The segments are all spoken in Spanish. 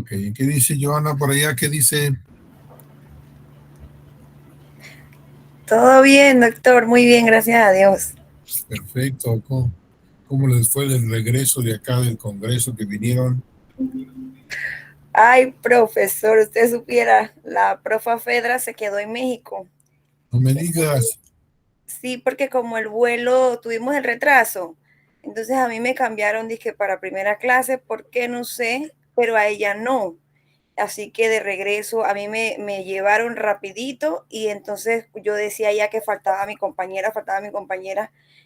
Ok, ¿qué dice Joana por allá? ¿Qué dice? Todo bien, doctor, muy bien, gracias a Dios. Perfecto. ¿Cómo les fue el regreso de acá del Congreso que vinieron? Ay, profesor, usted supiera, la profa Fedra se quedó en México. No me Entonces, digas. sí, porque como el vuelo tuvimos el retraso, entonces a mí me cambiaron, dije, para primera clase, ¿por qué? No sé, pero a ella no. Así que de regreso a mí me llevaron rapidito y entonces yo decía ya que faltaba mi compañera.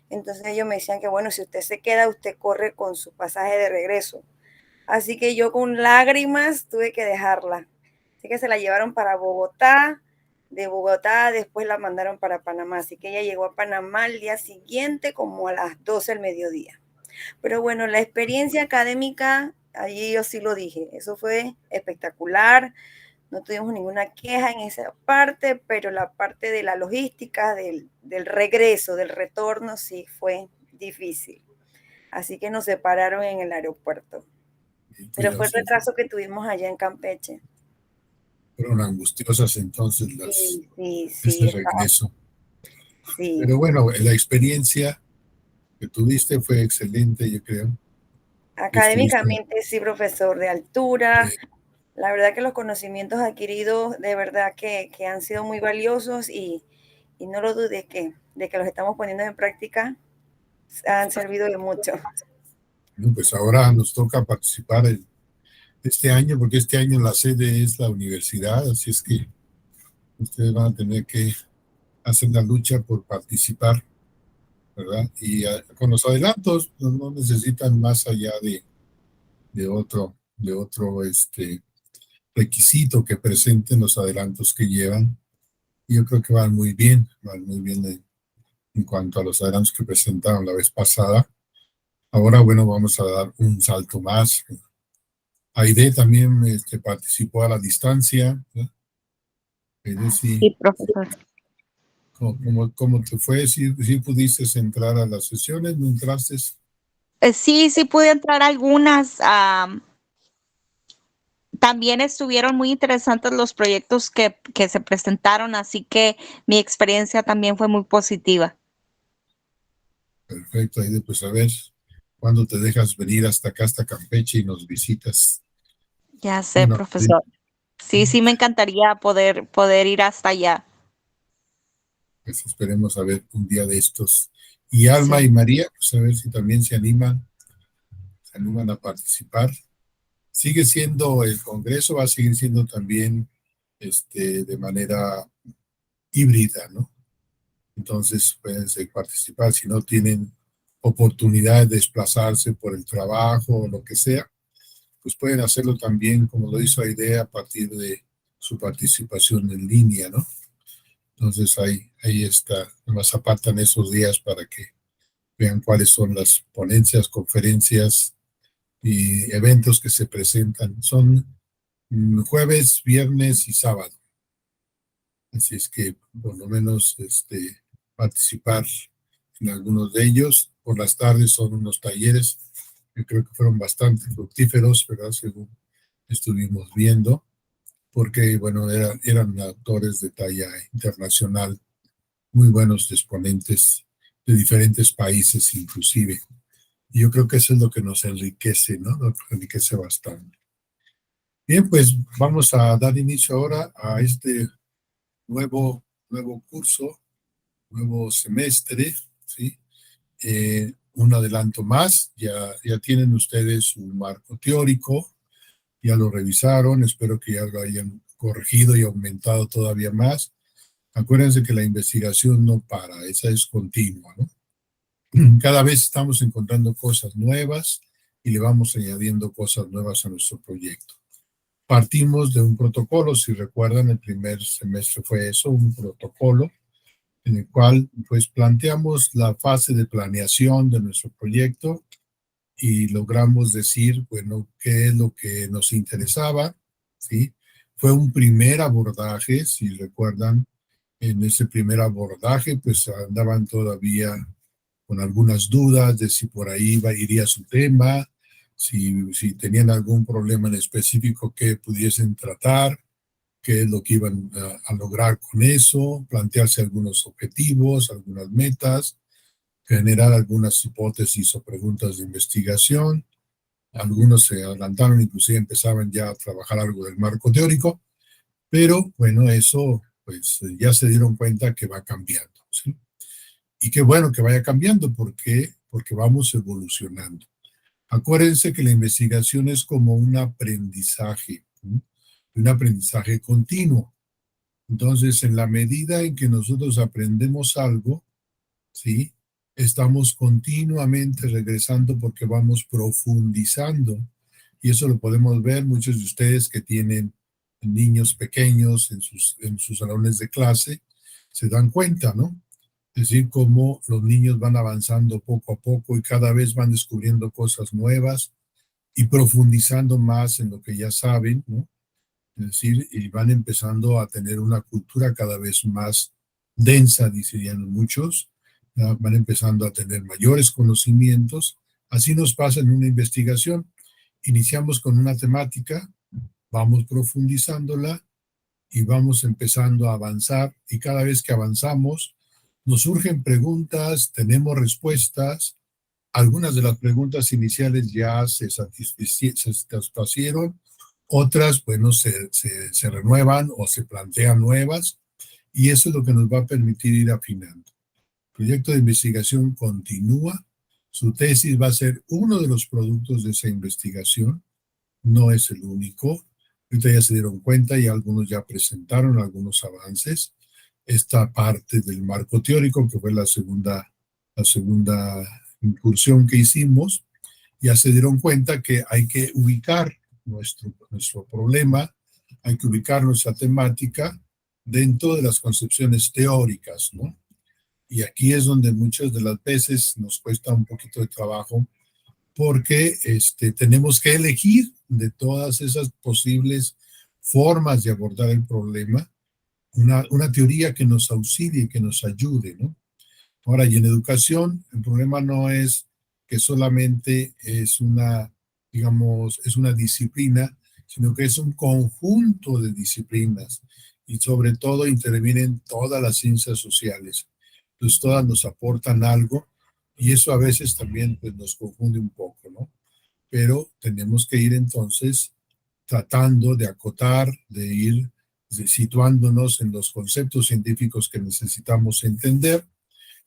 Entonces ellos me decían que bueno, si usted se queda, usted corre con su pasaje de regreso. Así que yo con lágrimas tuve que dejarla. Así que se la llevaron para Bogotá, de Bogotá después la mandaron para Panamá. Así que ella llegó a Panamá el día siguiente como a las 12 del mediodía. Pero bueno, la experiencia académica, allí yo sí lo dije, eso fue espectacular, no tuvimos ninguna queja en esa parte, pero la parte de la logística, del regreso, del retorno, sí fue difícil. Así que nos separaron en el aeropuerto. Pero fue el Pues, retraso que tuvimos allá en Campeche. fueron angustiosas entonces Sí, sí, ese sí, estaba, regreso. sí. Pero bueno, la experiencia que tuviste fue excelente, yo creo. Estuviste, Académicamente sí, profesor, de altura. eh, La verdad que los conocimientos adquiridos de verdad que han sido muy valiosos y no lo dudes de que los estamos poniendo en práctica, han servido de mucho. bueno, pues ahora nos toca participar este año, porque este año la sede es la universidad, así es que ustedes van a tener que hacer la lucha por participar, ¿verdad? Y con los adelantos pues, no necesitan más allá de otro requisito que presenten los adelantos que llevan. Y yo creo que van muy bien en cuanto a los adelantos que presentaron la vez pasada. Ahora, bueno, vamos a dar un salto más. Aide también participó a la distancia, ¿no? Aide, sí, Sí, profesor. ¿cómo te fue? ¿Sí pudiste entrar a las sesiones? ¿No entraste? Sí, sí pude entrar a algunas. También estuvieron muy interesantes los proyectos que se presentaron, así que mi experiencia también fue muy positiva. Perfecto, Aide, pues a ver, ¿cuándo te dejas venir hasta acá, hasta Campeche y nos visitas? Ya sé, Bueno, profesor. Sí, sí me encantaría poder ir hasta allá. pues esperemos a ver un día de estos. Y Alma y Sí. María, pues a ver si también se animan a participar. Sigue siendo el Congreso, va a seguir siendo también de manera híbrida, ¿no? Entonces pueden participar si no tienen oportunidad de desplazarse por el trabajo o lo que sea, pues pueden hacerlo también, como lo hizo Aidea, a partir de su participación en línea, ¿no? Entonces ahí está, nomás apartan esos días para que vean cuáles son las ponencias, conferencias y eventos que se presentan. Son jueves, viernes y sábado. Así es que por lo menos participar en algunos de ellos. Por las tardes son unos talleres que creo que fueron bastante fructíferos, ¿verdad? Según estuvimos viendo, porque, bueno, eran autores de talla internacional, muy buenos exponentes de diferentes países inclusive. Y yo creo que eso es lo que nos enriquece, ¿no? Nos enriquece bastante. Bien, pues vamos a dar inicio ahora a este nuevo curso, nuevo semestre, ¿sí? Un adelanto más, ya tienen ustedes un marco teórico, ya lo revisaron, espero que ya lo hayan corregido y aumentado todavía más. Acuérdense que la investigación no para, esa es continua, ¿no? Cada vez estamos encontrando cosas nuevas y le vamos añadiendo cosas nuevas a nuestro proyecto. Partimos de un protocolo, si recuerdan, el primer semestre fue eso, un protocolo en el cual pues planteamos la fase de planeación de nuestro proyecto y logramos decir, bueno, qué es lo que nos interesaba, ¿sí? Fue un primer abordaje, si recuerdan, en ese primer abordaje pues andaban todavía con algunas dudas de si por ahí iría su tema si tenían algún problema en específico que pudiesen tratar, qué es lo que iban a lograr con eso, plantearse algunos objetivos, algunas metas, generar algunas hipótesis o preguntas de investigación. Algunos se adelantaron, inclusive empezaban ya a trabajar algo del marco teórico, pero bueno, eso pues ya se dieron cuenta que va cambiando, ¿sí? Y qué bueno que vaya cambiando, porque vamos evolucionando. Acuérdense que la investigación es como un aprendizaje, ¿sí? Un aprendizaje continuo. Entonces, en la medida en que nosotros aprendemos algo, ¿sí? Estamos continuamente regresando porque vamos profundizando. Y eso lo podemos ver muchos de ustedes que tienen niños pequeños en sus salones de clase, se dan cuenta, ¿no? Es decir, cómo los niños van avanzando poco a poco y cada vez van descubriendo cosas nuevas y profundizando más en lo que ya saben, ¿no? Es decir, y van empezando a tener una cultura cada vez más densa, dirían muchos, ¿no? Van empezando a tener mayores conocimientos. Así nos pasa en una investigación. Iniciamos con una temática, vamos profundizándola y vamos empezando a avanzar, y cada vez que avanzamos nos surgen preguntas, tenemos respuestas. Algunas de las preguntas iniciales ya se satisfacieron, otras, bueno, se renuevan o se plantean nuevas, y eso es lo que nos va a permitir ir afinando. El proyecto de investigación continúa, su tesis va a ser uno de los productos de esa investigación, no es el único. Ahorita ya se dieron cuenta y algunos ya presentaron algunos avances. Esta parte del marco teórico, que fue la segunda incursión que hicimos, ya se dieron cuenta que hay que ubicar nuestro problema, hay que ubicar nuestra temática dentro de las concepciones teóricas, ¿no? Y aquí es donde muchas de las veces nos cuesta un poquito de trabajo, porque tenemos que elegir de todas esas posibles formas de abordar el problema, una teoría que nos auxilie, que nos ayude, ¿no? Ahora, y en educación, el problema no es que solamente es digamos, es una disciplina, sino que es un conjunto de disciplinas, y sobre todo intervienen todas las ciencias sociales. Entonces, todas nos aportan algo, y eso a veces también pues, nos confunde un poco, ¿no? Pero tenemos que ir entonces tratando de acotar, de ir situándonos en los conceptos científicos que necesitamos entender,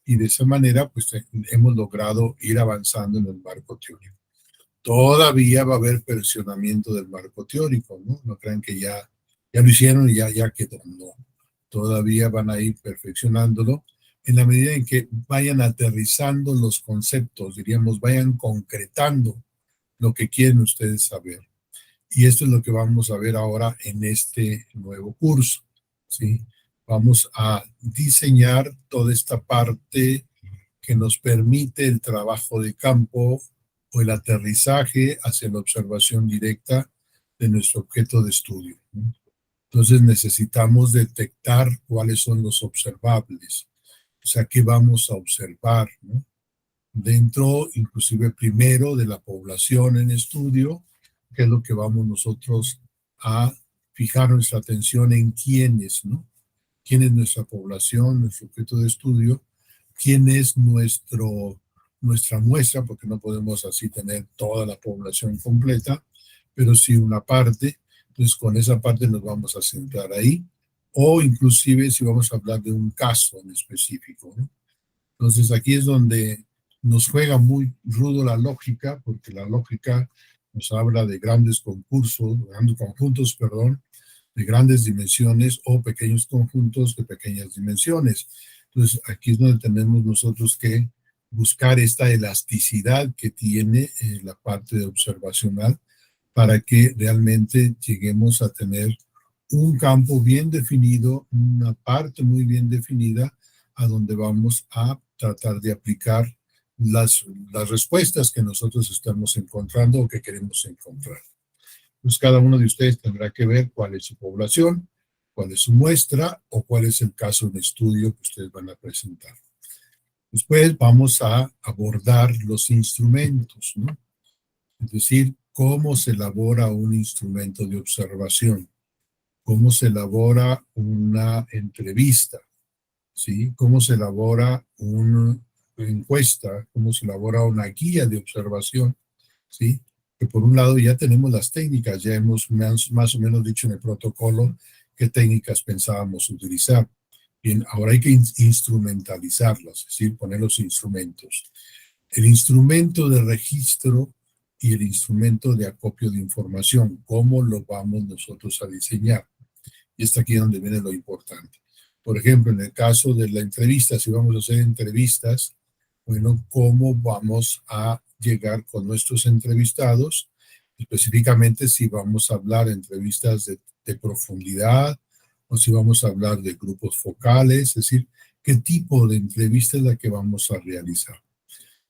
y de esa manera pues hemos logrado ir avanzando en el marco teórico. Todavía va a haber perfeccionamiento del marco teórico, ¿no? No crean que ya lo hicieron y ya quedó, no. Todavía van a ir perfeccionándolo en la medida en que vayan aterrizando los conceptos, diríamos, vayan concretando lo que quieren ustedes saber. Y esto es lo que vamos a ver ahora en este nuevo curso, ¿sí? Vamos a diseñar toda esta parte que nos permite el trabajo de campo o el aterrizaje hacia la observación directa de nuestro objeto de estudio, ¿no? Entonces necesitamos detectar cuáles son los observables, o sea, qué vamos a observar, ¿no? Dentro, inclusive primero, de la población en estudio, que es lo que vamos nosotros a fijar nuestra atención en quiénes, ¿no? ¿Quién es nuestra población, nuestro objeto de estudio? ¿Quién es nuestra muestra? Porque no podemos así tener toda la población completa, pero sí una parte. Entonces, con esa parte nos vamos a centrar ahí, o inclusive si vamos a hablar de un caso en específico, ¿no? Entonces, aquí es donde nos juega muy rudo la lógica, porque la lógica nos habla de grandes conjuntos, perdón, de grandes dimensiones, o pequeños conjuntos de pequeñas dimensiones. Entonces, aquí es donde tenemos nosotros que buscar esta elasticidad que tiene la parte observacional, para que realmente lleguemos a tener un campo bien definido, una parte muy bien definida, a donde vamos a tratar de aplicar las respuestas que nosotros estamos encontrando o que queremos encontrar. Pues cada uno de ustedes tendrá que ver cuál es su población, cuál es su muestra, o cuál es el caso de estudio que ustedes van a presentar. Después vamos a abordar los instrumentos, ¿no? Es decir, cómo se elabora un instrumento de observación, cómo se elabora una entrevista, ¿sí? Cómo se elabora una encuesta, cómo se elabora una guía de observación, ¿sí? Que por un lado ya tenemos las técnicas, ya hemos más o menos dicho en el protocolo qué técnicas pensábamos utilizar. Bien, ahora hay que instrumentalizarlas, es decir, poner los instrumentos. El instrumento de registro y el instrumento de acopio de información, ¿cómo lo vamos nosotros a diseñar? Y está aquí donde viene lo importante. Por ejemplo, en el caso de la entrevista, si vamos a hacer entrevistas, bueno, ¿cómo vamos a llegar con nuestros entrevistados? Específicamente si vamos a hablar de entrevistas de profundidad o si vamos a hablar de grupos focales, es decir, qué tipo de entrevista es la que vamos a realizar.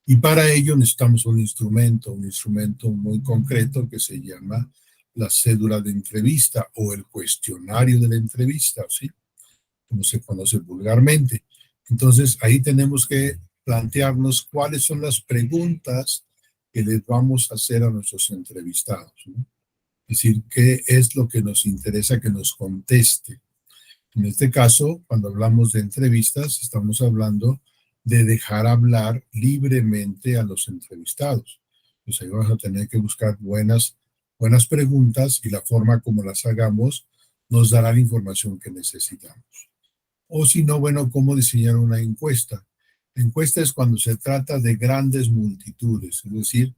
Y para ello necesitamos un instrumento muy concreto que se llama la cédula de entrevista o el cuestionario de la entrevista, ¿sí? Como se conoce vulgarmente. Entonces, ahí tenemos que plantearnos cuáles son las preguntas que les vamos a hacer a nuestros entrevistados, ¿no? Es decir, qué es lo que nos interesa que nos conteste. En este caso, cuando hablamos de entrevistas, estamos hablando de dejar hablar libremente a los entrevistados. Pues ahí vamos a tener que buscar buenas preguntas y la forma como las hagamos nos dará la información que necesitamos. O si no, bueno, cómo diseñar una encuesta. La encuesta es cuando se trata de grandes multitudes, es decir,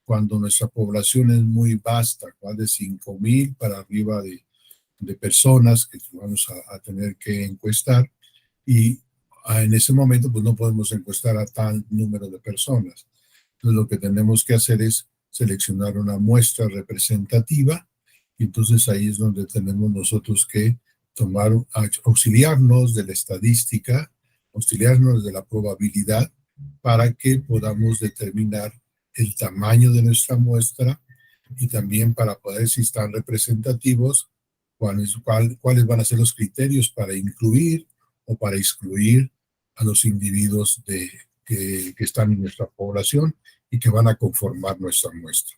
cuando nuestra población es muy vasta, más de 5,000 para arriba de personas que vamos a tener que encuestar y en ese momento pues no podemos encuestar a tal número de personas. Entonces lo que tenemos que hacer es seleccionar una muestra representativa y entonces ahí es donde tenemos nosotros que auxiliarnos de la estadística, auxiliarnos de la probabilidad para que podamos determinar el tamaño de nuestra muestra y también para poder, si están representativos, cuáles van a ser los criterios para incluir o para excluir a los individuos que están en nuestra población y que van a conformar nuestra muestra.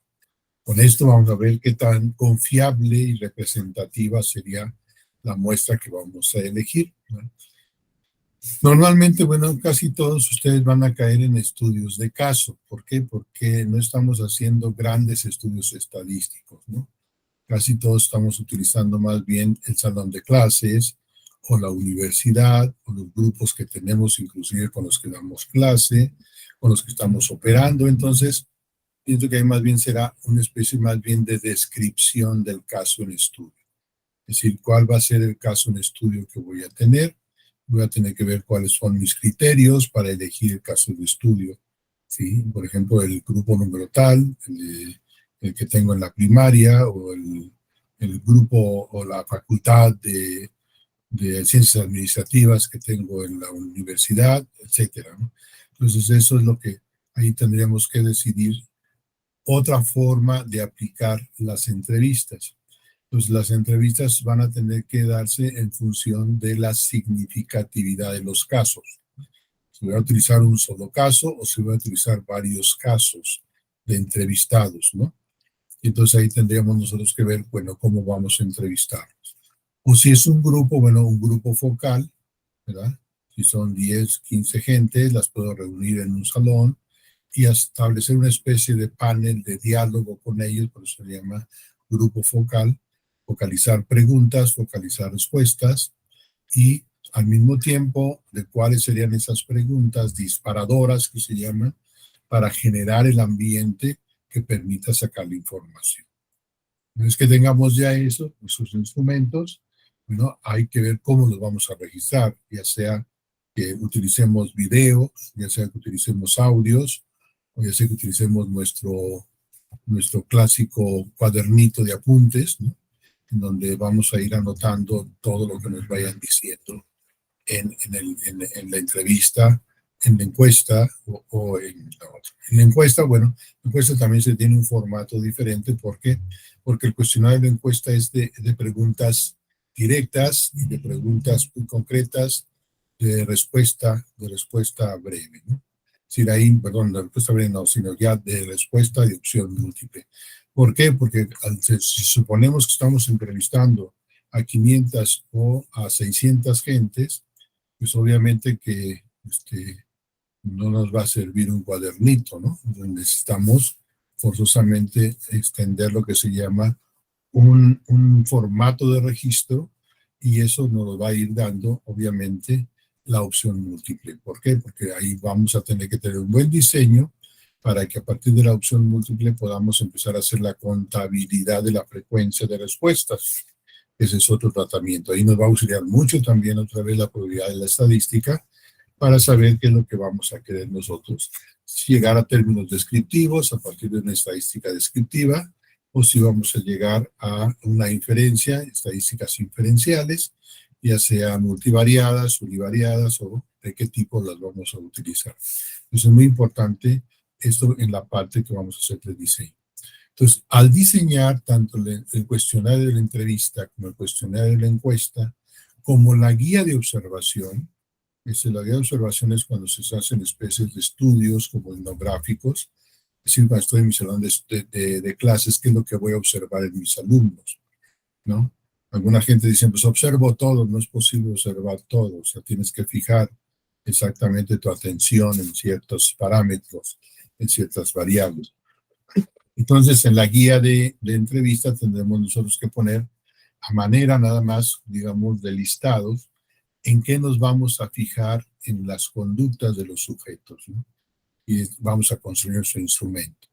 Con esto vamos a ver qué tan confiable y representativa sería la muestra que vamos a elegir, ¿no? Normalmente, bueno, casi todos ustedes van a caer en estudios de caso. ¿Por qué? Porque no estamos haciendo grandes estudios estadísticos, ¿no? Casi todos estamos utilizando más bien el salón de clases o la universidad o los grupos que tenemos inclusive con los que damos clase, con los que estamos operando. Entonces, pienso que ahí más bien será una especie más bien de descripción del caso en estudio. Es decir, cuál va a ser el caso en estudio que voy a tener. Voy a tener que ver cuáles son mis criterios para elegir el caso de estudio, ¿sí? Por ejemplo, el grupo número tal, el que tengo en la primaria o el grupo o la facultad de ciencias administrativas que tengo en la universidad, etcétera, ¿no? Entonces eso es lo que ahí tendríamos que decidir otra forma de aplicar las entrevistas. Entonces las entrevistas van a tener que darse en función de la significatividad de los casos. Si voy a utilizar un solo caso o si voy a utilizar varios casos de entrevistados, ¿no? Y entonces ahí tendríamos nosotros que ver, bueno, cómo vamos a entrevistarlos. O si es un grupo, bueno, un grupo focal, ¿verdad? Si son 10, 15 gente, las puedo reunir en un salón y establecer una especie de panel de diálogo con ellos, por eso se llama grupo focal, focalizar preguntas, focalizar respuestas y al mismo tiempo de cuáles serían esas preguntas disparadoras que se llaman para generar el ambiente que permita sacar la información. Una vez que tengamos ya eso, esos instrumentos, bueno, hay que ver cómo los vamos a registrar, ya sea que utilicemos videos, ya sea que utilicemos audios, o ya sea que utilicemos nuestro clásico cuadernito de apuntes, ¿no? En donde vamos a ir anotando todo lo que nos vayan diciendo en la entrevista, en la encuesta o en la otra. En la encuesta, bueno, la encuesta también se tiene un formato diferente. ¿Por qué? Porque el cuestionario de la encuesta es de preguntas directas y de preguntas muy concretas de respuesta breve, ¿no? decir, ahí, perdón, la respuesta breve no, sino ya de respuesta de opción múltiple. ¿Por qué? Porque si suponemos que estamos entrevistando a 500 o a 600 gentes, pues obviamente que no nos va a servir un cuadernito, ¿no? Necesitamos forzosamente extender lo que se llama un formato de registro, y eso nos lo va a ir dando, obviamente, la opción múltiple. ¿Por qué? Porque ahí vamos a tener que tener un buen diseño para que a partir de la opción múltiple podamos empezar a hacer la contabilidad de la frecuencia de respuestas. Ese es otro tratamiento. Ahí nos va a auxiliar mucho también otra vez la probabilidad de la estadística para saber qué es lo que vamos a querer nosotros. Si llegar a términos descriptivos a partir de una estadística descriptiva, o si vamos a llegar a una inferencia, estadísticas inferenciales, ya sea multivariadas, univariadas, o de qué tipo las vamos a utilizar. Entonces es muy importante esto en la parte que vamos a hacer de diseño. Entonces, al diseñar tanto el cuestionario de la entrevista como el cuestionario de la encuesta, como la guía de observación, la guía de observación es cuando se hacen especies de estudios como etnográficos, es decir, cuando estoy en mi salón de clases, ¿qué es lo que voy a observar en mis alumnos? ¿No? Alguna gente dice, pues observo todo, no es posible observar todo, o sea, tienes que fijar exactamente tu atención en ciertos parámetros, en ciertas variables. Entonces, en la guía de entrevista tendremos nosotros que poner a manera nada más, digamos, de listados, en qué nos vamos a fijar en las conductas de los sujetos, ¿no? Y vamos a construir su instrumento.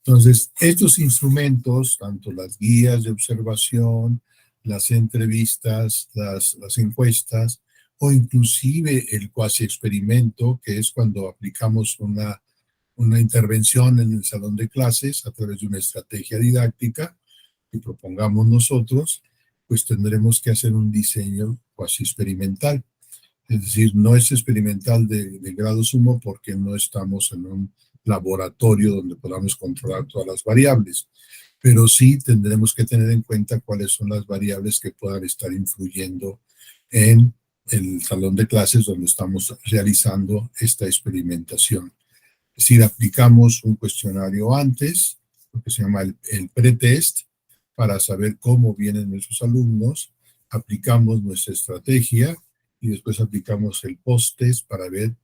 Entonces, estos instrumentos, tanto las guías de observación, las entrevistas, las encuestas, o inclusive el cuasi experimento, que es cuando aplicamos una intervención en el salón de clases a través de una estrategia didáctica que propongamos nosotros, pues tendremos que hacer un diseño cuasi experimental. Es decir, no es experimental de grado sumo porque no estamos en un laboratorio donde podamos controlar todas las variables, pero sí tendremos que tener en cuenta cuáles son las variables que puedan estar influyendo en el salón de clases donde estamos realizando esta experimentación. Es decir, aplicamos un cuestionario antes, lo que se llama el pretest, para saber cómo vienen nuestros alumnos, aplicamos nuestra estrategia y después aplicamos el post-test para ver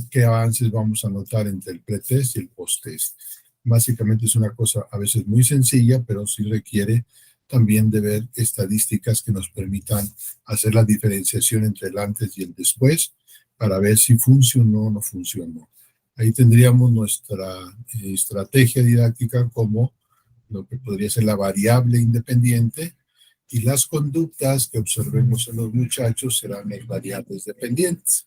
qué avances vamos a notar entre el pretest y el post-test. Básicamente es una cosa a veces muy sencilla, pero sí requiere también de ver estadísticas que nos permitan hacer la diferenciación entre el antes y el después para ver si funcionó o no funcionó. Ahí tendríamos nuestra estrategia didáctica como lo que podría ser la variable independiente, y las conductas que observemos en los muchachos serán las variables dependientes.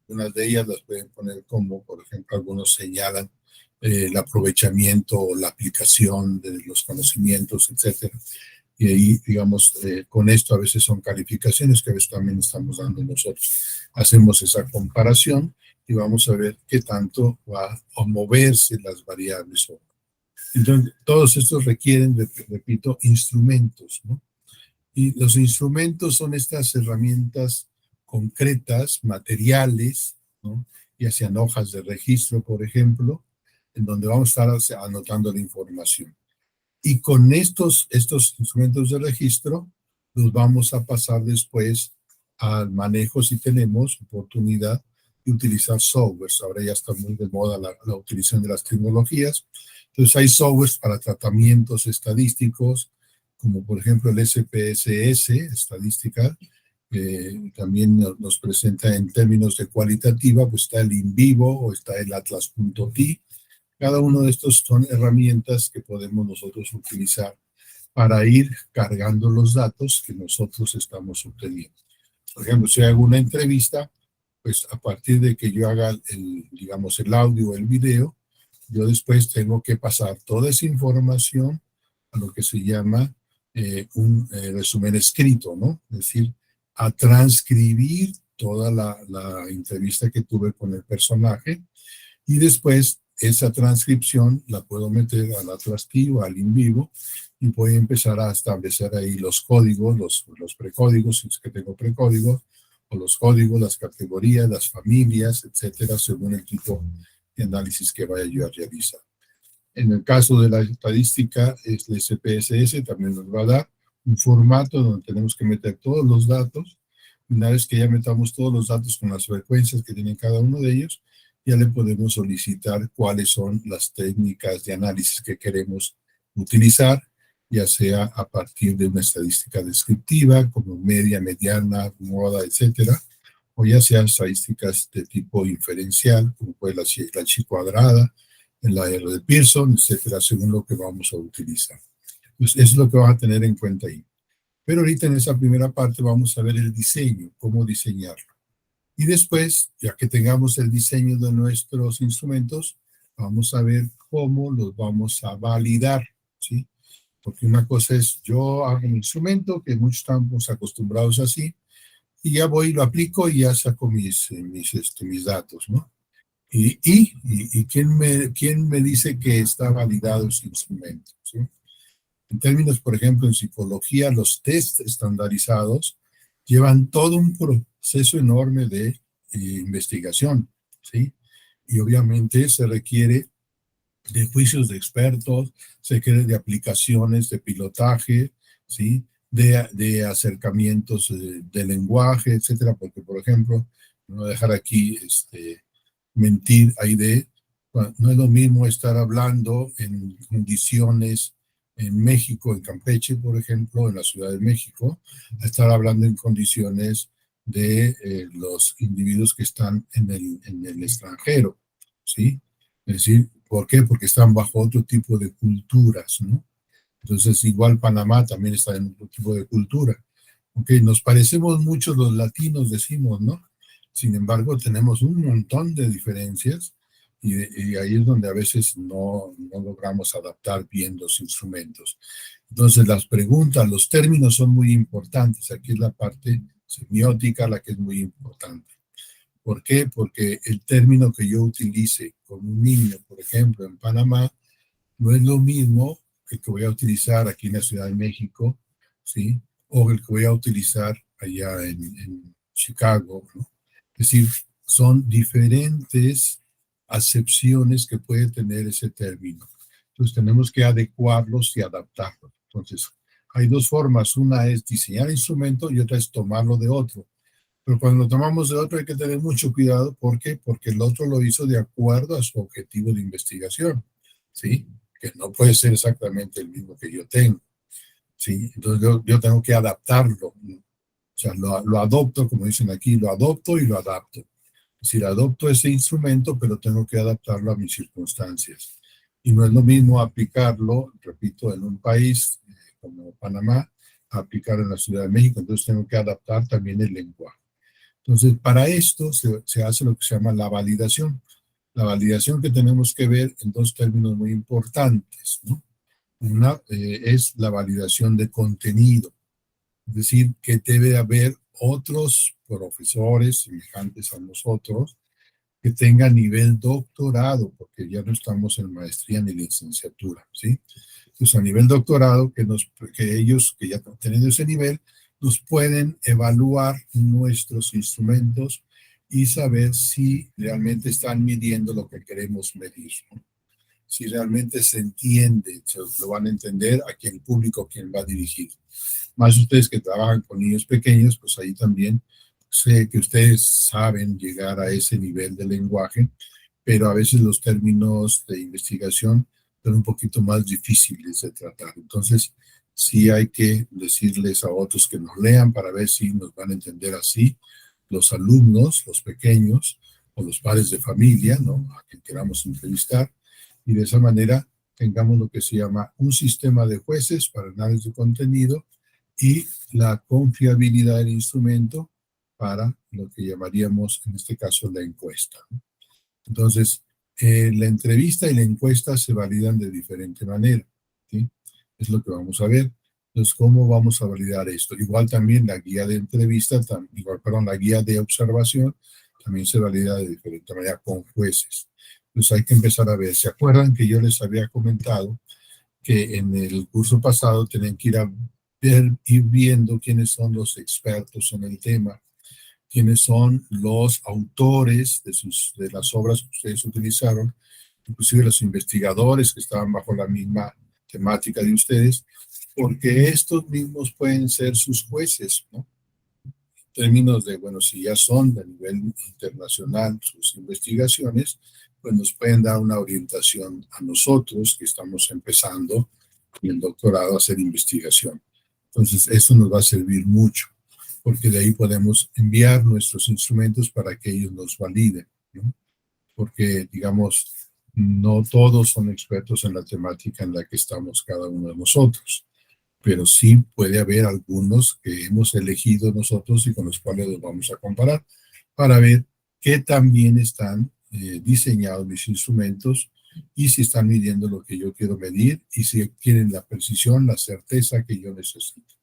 Unas de ellas las pueden poner como, por ejemplo, algunos señalan el aprovechamiento o la aplicación de los conocimientos, etcétera. Y ahí, digamos, con esto a veces son calificaciones que a veces también estamos dando nosotros. Hacemos esa comparación y vamos a ver qué tanto va a moverse las variables. Entonces, todos estos requieren, repito, instrumentos, ¿no? Y los instrumentos son estas herramientas concretas, materiales, ¿no? Ya sean hojas de registro, por ejemplo, en donde vamos a estar anotando la información. Y con estos instrumentos de registro, los vamos a pasar después al manejo, si tenemos oportunidad de utilizar softwares. Ahora ya está muy de moda la utilización de las tecnologías. Entonces hay softwares para tratamientos estadísticos, como por ejemplo el SPSS, estadística, también nos presenta en términos de cualitativa, pues está el InVivo o está el Atlas.ti. Cada uno de estos son herramientas que podemos nosotros utilizar para ir cargando los datos que nosotros estamos obteniendo. Por ejemplo, si hago una entrevista, pues a partir de que yo haga digamos, el audio o el video, yo después tengo que pasar toda esa información a lo que se llama un resumen escrito, ¿no? Es decir, a transcribir toda la entrevista que tuve con el personaje, y después esa transcripción la puedo meter al Atlas.ti o al InVivo y voy a empezar a establecer ahí los códigos, los precódigos, si es que tengo precódigos, o los códigos, las categorías, las familias, etcétera, según el tipo de análisis que vaya yo a realizar. En el caso de la estadística, el SPSS también nos va a dar un formato donde tenemos que meter todos los datos. Una vez que ya metamos todos los datos con las frecuencias que tienen cada uno de ellos, ya le podemos solicitar cuáles son las técnicas de análisis que queremos utilizar, ya sea a partir de una estadística descriptiva, como media, mediana, moda, etcétera, o ya sea estadísticas de tipo inferencial, como puede la chi cuadrada, en la R de Pearson, etcétera, según lo que vamos a utilizar. Pues eso es lo que vas a tener en cuenta ahí. Pero ahorita en esa primera parte vamos a ver el diseño, cómo diseñarlo. Y después, ya que tengamos el diseño de nuestros instrumentos, vamos a ver cómo los vamos a validar, ¿sí? Porque una cosa es, yo hago un instrumento, que muchos estamos acostumbrados así, y ya voy y lo aplico y ya saco mis datos, ¿no? ¿Y quién me dice que está validado ese instrumento? ¿Sí? En términos, por ejemplo, en psicología, los test estandarizados llevan todo un proceso enorme de investigación, ¿sí? Y obviamente se requiere de juicios de expertos, se requiere de aplicaciones de pilotaje, ¿sí? De acercamientos de lenguaje, etcétera, porque, por ejemplo, no voy a dejar aquí mentir ahí no es lo mismo estar hablando en condiciones en México, en Campeche, por ejemplo, en la Ciudad de México, a estar hablando en condiciones de los individuos que están en el extranjero, ¿sí? Es decir, ¿por qué? Porque están bajo otro tipo de culturas, ¿no? Entonces, igual Panamá también está en otro tipo de cultura. Ok, nos parecemos mucho los latinos, decimos, ¿no? Sin embargo, tenemos un montón de diferencias y ahí es donde a veces no logramos adaptar bien los instrumentos. Entonces, las preguntas, los términos son muy importantes. Aquí es la parte semiótica la que es muy importante. ¿Por qué? Porque el término que yo utilice con un niño, por ejemplo, en Panamá, no es lo mismo que el que voy a utilizar aquí en la Ciudad de México, ¿sí? O el que voy a utilizar allá en Chicago, ¿no? Es decir, son diferentes acepciones que puede tener ese término. Entonces tenemos que adecuarlos y adaptarlos. Entonces, hay dos formas. Una es diseñar instrumento y otra es tomarlo de otro. Pero cuando lo tomamos de otro hay que tener mucho cuidado. ¿Por qué? Porque el otro lo hizo de acuerdo a su objetivo de investigación, ¿sí? Que no puede ser exactamente el mismo que yo tengo, ¿sí? Entonces yo tengo que adaptarlo. O sea, lo adopto, como dicen aquí, lo adopto y lo adapto. Es decir, adopto ese instrumento, pero tengo que adaptarlo a mis circunstancias. Y no es lo mismo aplicarlo, repito, en un país como Panamá, a aplicar en la Ciudad de México. Entonces tengo que adaptar también el lenguaje. Entonces, para esto se hace lo que se llama la validación. La validación que tenemos que ver en dos términos muy importantes, ¿no? Una es la validación de contenido, es decir, que debe haber otros profesores semejantes a nosotros que tengan nivel doctorado, porque ya no estamos en maestría ni licenciatura, ¿sí? Entonces, a nivel doctorado, que ellos, que ya teniendo ese nivel, nos pueden evaluar nuestros instrumentos y saber si realmente están midiendo lo que queremos medir, ¿no? Si realmente se entiende, se lo van a entender a quien el público, quien va dirigido. Más ustedes que trabajan con niños pequeños, pues ahí también sé que ustedes saben llegar a ese nivel de lenguaje, pero a veces los términos de investigación son un poquito más difíciles de tratar. Entonces, sí hay que decirles a otros que nos lean para ver si nos van a entender así los alumnos, los pequeños o los padres de familia, ¿no? A quien queramos entrevistar, y de esa manera tengamos lo que se llama un sistema de jueces para análisis de contenido y la confiabilidad del instrumento para lo que llamaríamos en este caso la encuesta. Entonces, la entrevista y la encuesta se validan de diferente manera, ¿sí? Es lo que vamos a ver. Entonces, ¿cómo vamos a validar esto? Igual también la guía de entrevista, la guía de observación también se valida de diferente manera con jueces. Entonces hay que empezar a ver. ¿Se acuerdan que yo les había comentado que en el curso pasado tenían que ir viendo quiénes son los expertos en el tema? quiénes son los autores de las obras que ustedes utilizaron, inclusive los investigadores que estaban bajo la misma temática de ustedes, porque estos mismos pueden ser sus jueces, ¿no? En términos de, bueno, si ya son de nivel internacional sus investigaciones, pues nos pueden dar una orientación a nosotros que estamos empezando en el doctorado a hacer investigación. Entonces, eso nos va a servir mucho, porque de ahí podemos enviar nuestros instrumentos para que ellos nos validen, ¿no? Porque, digamos, no todos son expertos en la temática en la que estamos cada uno de nosotros, pero sí puede haber algunos que hemos elegido nosotros y con los cuales los vamos a comparar para ver qué tan bien están diseñados mis instrumentos y si están midiendo lo que yo quiero medir y si tienen la precisión, la certeza que yo necesito.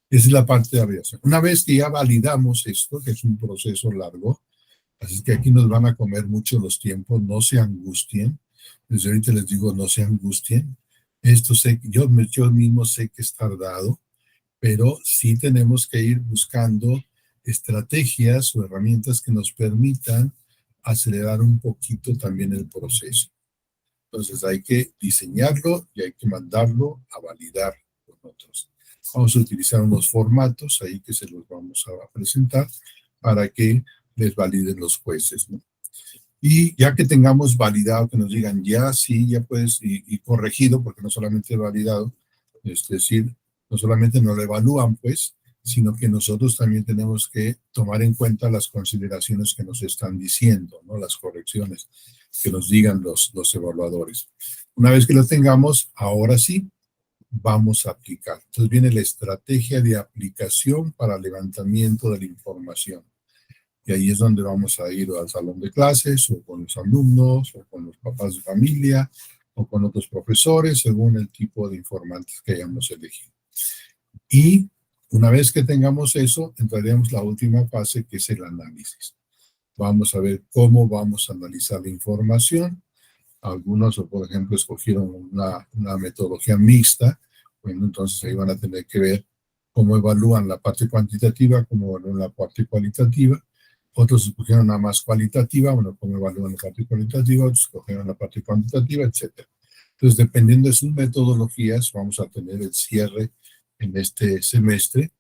Esa es la parte de validación. Una vez que ya validamos esto, que es un proceso largo, así que aquí nos van a comer mucho los tiempos, no se angustien. Desde ahorita les digo, no se angustien. Esto sé, yo mismo sé que es tardado, pero sí tenemos que ir buscando estrategias o herramientas que nos permitan acelerar un poquito también el proceso. Entonces hay que diseñarlo y hay que mandarlo a validar con otros. Vamos a utilizar unos formatos ahí que se los vamos a presentar para que les validen los jueces, ¿no? Y ya que tengamos validado, que nos digan ya sí, ya puedes, y corregido, porque no solamente validado, es decir, no solamente nos lo evalúan, pues, sino que nosotros también tenemos que tomar en cuenta las consideraciones que nos están diciendo, ¿no? Las correcciones que nos digan los evaluadores. Una vez que lo tengamos, ahora sí, vamos a aplicar. Entonces viene la estrategia de aplicación para levantamiento de la información. Y ahí es donde vamos a ir al salón de clases, o con los alumnos, o con los papás de familia, o con otros profesores, según el tipo de informantes que hayamos elegido. Y una vez que tengamos eso, entraremos a la última fase, que es el análisis. Vamos a ver cómo vamos a analizar la información. Algunos, por ejemplo, escogieron una metodología mixta. Bueno, entonces ahí van a tener que ver cómo evalúan la parte cuantitativa, cómo evalúan la parte cualitativa. Otros escogieron una más cualitativa, bueno, cómo evalúan la parte cualitativa, otros escogieron la parte cuantitativa, etc. Entonces, dependiendo de sus metodologías, vamos a tener el cierre en este semestre,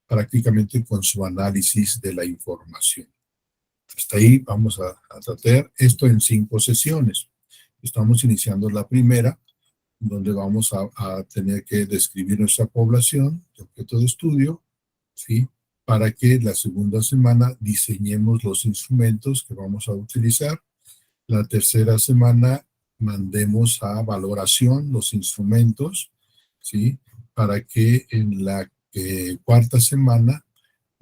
prácticamente con su análisis de la información. Hasta ahí vamos a tratar esto en 5 sesiones. Estamos iniciando la primera, donde vamos a tener que describir nuestra población, de objeto de estudio, ¿sí? Para que la segunda semana diseñemos los instrumentos que vamos a utilizar. La tercera semana mandemos a valoración los instrumentos, ¿sí? Para que en la cuarta semana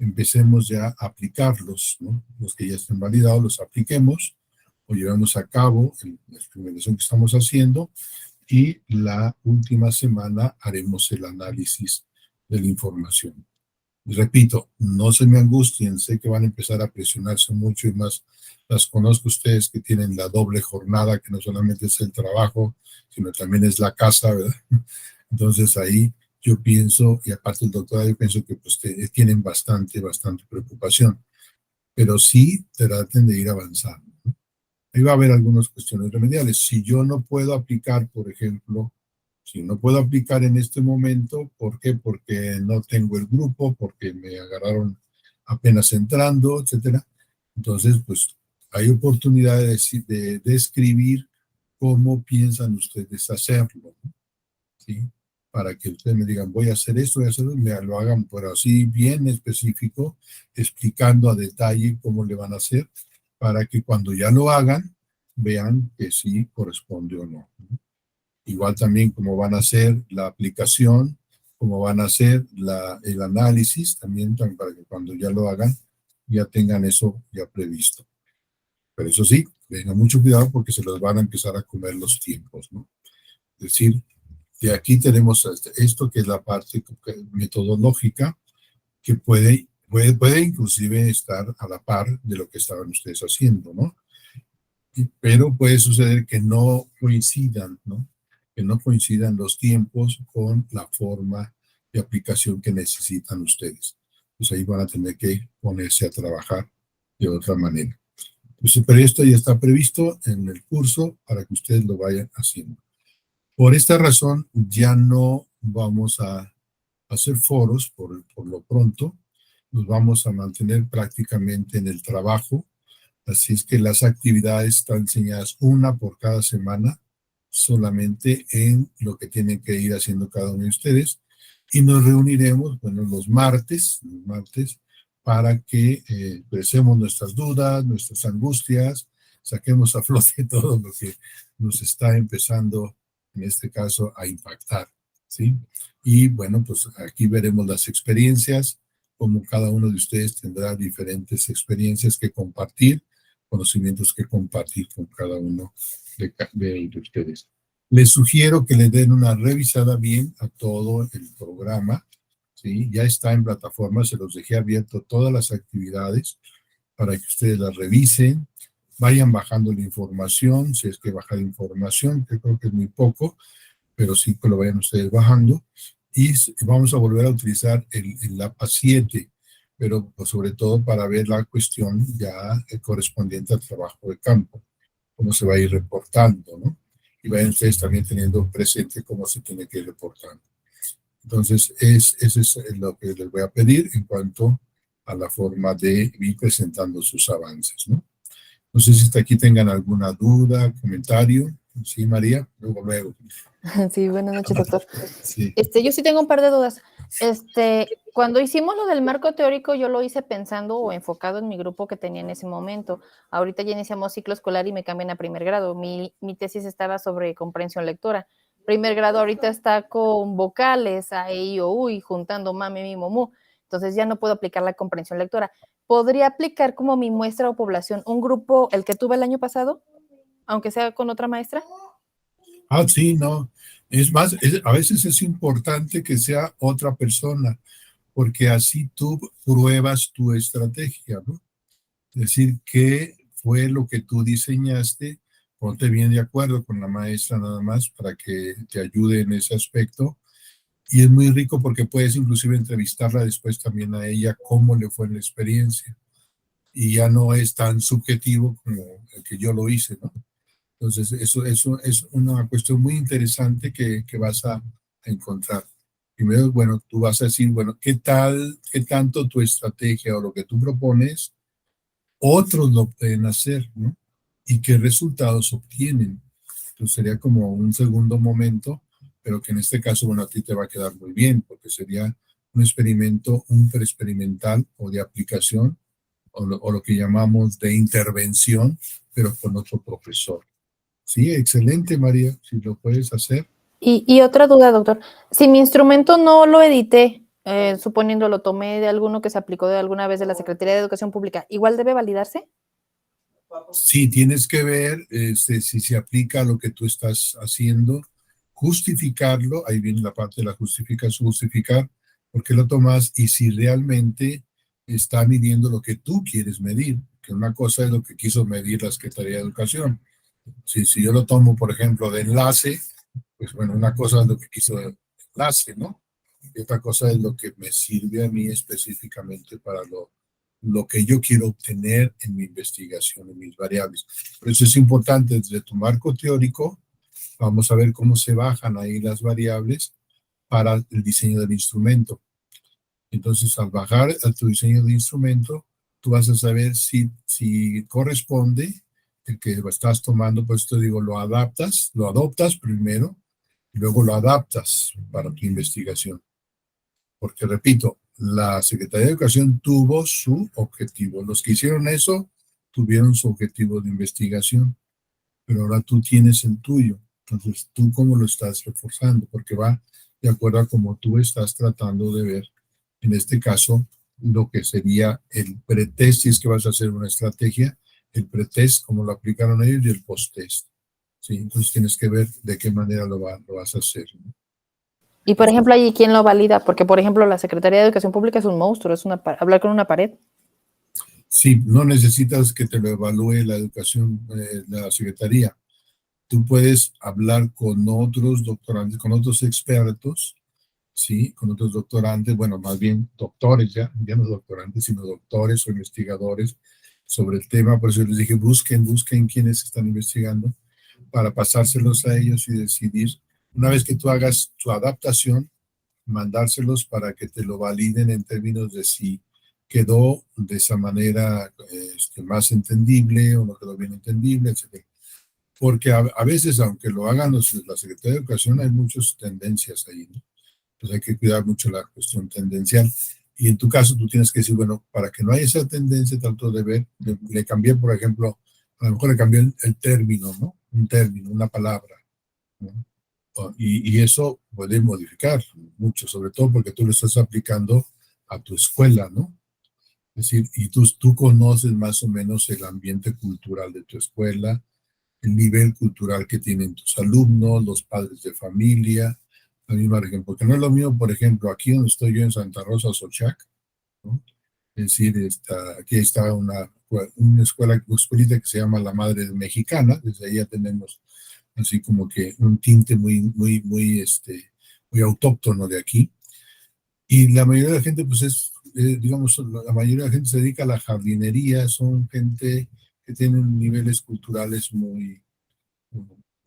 empecemos ya a aplicarlos, ¿no? Los que ya estén validados los apliquemos o llevemos a cabo la experimentación que estamos haciendo, y la última semana haremos el análisis de la información. Y repito, no se me angustien, sé que van a empezar a presionarse mucho y más. Las conozco ustedes que tienen la doble jornada, que no solamente es el trabajo, sino también es la casa, ¿verdad? Entonces ahí yo pienso, y aparte del doctorado, yo pienso que pues tienen bastante preocupación, pero sí traten de ir avanzando, ¿no? Ahí va a haber algunas cuestiones remediales. Si yo no puedo aplicar, por ejemplo, si no puedo aplicar en este momento, ¿por qué? Porque no tengo el grupo, porque me agarraron apenas entrando, etcétera. Entonces, pues hay oportunidad de escribir cómo piensan ustedes hacerlo, ¿no? ¿Sí? Para que ustedes me digan, voy a hacer esto, y me lo hagan, pero así bien específico, explicando a detalle cómo le van a hacer, para que cuando ya lo hagan, vean que sí corresponde o no, ¿no? Igual también cómo van a hacer la aplicación, cómo van a hacer el análisis, también para que cuando ya lo hagan, ya tengan eso ya previsto. Pero eso sí, tengan mucho cuidado porque se los van a empezar a comer los tiempos, ¿no? Es decir, de aquí tenemos esto que es la parte metodológica, que puede inclusive estar a la par de lo que estaban ustedes haciendo, ¿no? Pero puede suceder que no coincidan, ¿no? Que no coincidan los tiempos con la forma de aplicación que necesitan ustedes. pues ahí van a tener que ponerse a trabajar de otra manera. Entonces, pero esto ya está previsto en el curso para que ustedes lo vayan haciendo. Por esta razón, ya no vamos a hacer foros por lo pronto. Nos vamos a mantener prácticamente en el trabajo. Así es que las actividades están enseñadas una por cada semana, solamente en lo que tienen que ir haciendo cada uno de ustedes. Y nos reuniremos, bueno, los martes, para que expresemos nuestras dudas, nuestras angustias, saquemos a flote todo lo que nos está empezando, en este caso, a impactar, ¿sí? Y bueno, pues aquí veremos las experiencias, como cada uno de ustedes tendrá diferentes experiencias que compartir, conocimientos que compartir con cada uno de ustedes. Les sugiero que le den una revisada bien a todo el programa, ¿sí? Ya está en plataforma, se los dejé abierto todas las actividades para que ustedes las revisen, vayan bajando la información, si es que baja la información, que creo que es muy poco, pero sí que lo vayan ustedes bajando, y vamos a volver a utilizar el APA 7, pero pues, sobre todo para ver la cuestión ya correspondiente al trabajo de campo, cómo se va a ir reportando, ¿no? Y vayan ustedes también teniendo presente cómo se tiene que ir reportando. Entonces, eso es lo que les voy a pedir en cuanto a la forma de ir presentando sus avances, ¿no? No sé si hasta aquí tengan alguna duda, comentario. Sí, María, luego. Sí, buenas noches, doctor. Sí. Yo sí tengo un par de dudas. Cuando hicimos lo del marco teórico, yo lo hice pensando o enfocado en mi grupo que tenía en ese momento. Ahorita ya iniciamos ciclo escolar y me cambian a primer grado. Mi tesis estaba sobre comprensión lectora. Primer grado ahorita está con vocales, a, e, i, o, u, y juntando mame, mi, mo, mu. Entonces ya no puedo aplicar la comprensión lectora. ¿Podría aplicar como mi muestra o población un grupo, el que tuve el año pasado, aunque sea con otra maestra? Ah, sí, no. Es más, a veces es importante que sea otra persona, porque así tú pruebas tu estrategia, ¿no? Es decir, qué fue lo que tú diseñaste, ponte bien de acuerdo con la maestra nada más para que te ayude en ese aspecto. Y es muy rico porque puedes inclusive entrevistarla después también a ella, cómo le fue en la experiencia. Y ya no es tan subjetivo como el que yo lo hice, ¿no? Entonces, eso es una cuestión muy interesante que vas a encontrar. Primero, bueno, tú vas a decir, bueno, qué tanto tu estrategia o lo que tú propones, otros lo pueden hacer, ¿no? Y qué resultados obtienen. Entonces, sería como un segundo momento, pero que en este caso, bueno, a ti te va a quedar muy bien, porque sería un experimento, un preexperimental o de aplicación, o lo que llamamos de intervención, pero con otro profesor. Sí, excelente, María, si lo puedes hacer. Y otra duda, doctor. Si mi instrumento no lo edité, suponiendo lo tomé de alguno que se aplicó de alguna vez de la Secretaría de Educación Pública, ¿igual debe validarse? Sí, tienes que ver si se aplica a lo que tú estás haciendo, justificarlo, ahí viene la parte de la justificación, justificar por qué lo tomas y si realmente está midiendo lo que tú quieres medir, que una cosa es lo que quiso medir la Secretaría de Educación. Si yo lo tomo, por ejemplo, de enlace, pues bueno, una cosa es lo que quiso el enlace, ¿no? Y otra cosa es lo que me sirve a mí específicamente para lo que yo quiero obtener en mi investigación, en mis variables. Por eso es importante desde tu marco teórico, vamos a ver cómo se bajan ahí las variables para el diseño del instrumento. Entonces, al bajar a tu diseño de instrumento, tú vas a saber si corresponde el que estás tomando, pues te digo, lo adoptas primero, y luego lo adaptas para tu investigación. Porque, repito, la Secretaría de Educación tuvo su objetivo. Los que hicieron eso tuvieron su objetivo de investigación, pero ahora tú tienes el tuyo. Entonces, ¿tú cómo lo estás reforzando? Porque va de acuerdo a cómo tú estás tratando de ver, en este caso, lo que sería el pretest, si es que vas a hacer una estrategia, el pretest, cómo lo aplicaron ellos, y el posttest. ¿Sí? Entonces, tienes que ver de qué manera lo vas a hacer, ¿no? Y, por ejemplo, ¿allí quién lo valida? Porque, por ejemplo, la Secretaría de Educación Pública es un monstruo, es hablar con una pared. Sí, no necesitas que te lo evalúe la educación, la secretaría. Tú puedes hablar con otros doctorantes, con otros expertos ¿sí? Con otros doctorantes, bueno, más bien doctores ya no doctorantes, sino doctores o investigadores sobre el tema. Por eso les dije, busquen quiénes están investigando para pasárselos a ellos y decidir, una vez que tú hagas tu adaptación, mandárselos para que te lo validen en términos de si quedó de esa manera más entendible o no quedó bien entendible, etc. Porque a veces, aunque lo hagan la Secretaría de Educación, hay muchas tendencias ahí, ¿no? Entonces hay que cuidar mucho la cuestión tendencial. Y en tu caso, tú tienes que decir, bueno, para que no haya esa tendencia, trato de ver, le cambié, por ejemplo, a lo mejor le cambié el término, ¿no? Un término, una palabra, ¿no? Y eso puede modificar mucho, sobre todo porque tú lo estás aplicando a tu escuela, ¿no? Es decir, y tú conoces más o menos el ambiente cultural de tu escuela, el nivel cultural que tienen tus alumnos, los padres de familia, la misma región, porque no es lo mismo, por ejemplo, aquí donde estoy yo en Santa Rosa, Xochac, ¿no? Es decir, aquí está una escuelita que se llama La Madre Mexicana, desde ahí ya tenemos así como que un tinte muy autóctono de aquí. Y la mayoría de la gente, pues digamos, la mayoría de la gente se dedica a la jardinería, son gente que tienen niveles culturales muy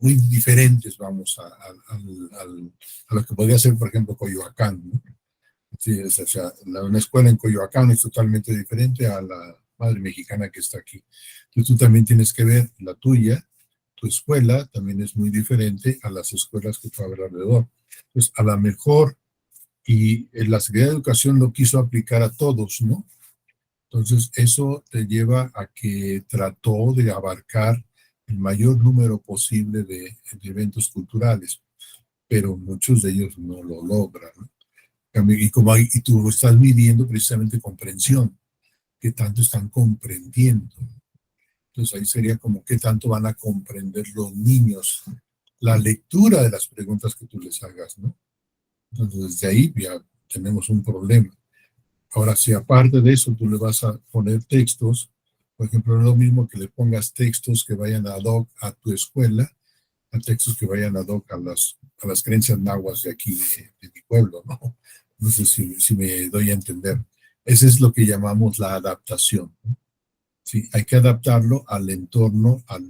diferentes, vamos, a lo que podría ser, por ejemplo, Coyoacán, ¿no? Sí, o sea, una escuela en Coyoacán es totalmente diferente a la Madre Mexicana que está aquí. Entonces tú también tienes que ver la tuya, tu escuela también es muy diferente a las escuelas que tú ves alrededor. Entonces, a lo mejor, y la Secretaría de Educación lo quiso aplicar a todos, ¿no? Entonces, eso te lleva a que trató de abarcar el mayor número posible de eventos culturales, pero muchos de ellos no lo logran, ¿no? Y tú lo estás midiendo precisamente comprensión, qué tanto están comprendiendo. Entonces ahí sería como qué tanto van a comprender los niños la lectura de las preguntas que tú les hagas, ¿no? Entonces desde ahí ya tenemos un problema. Ahora, si aparte de eso tú le vas a poner textos, por ejemplo, no es lo mismo que le pongas textos que vayan ad hoc a tu escuela, a textos que vayan ad hoc a las creencias nahuas de aquí, de mi pueblo, ¿no? No sé si me doy a entender. Eso es lo que llamamos la adaptación, ¿no? Sí, hay que adaptarlo al entorno, al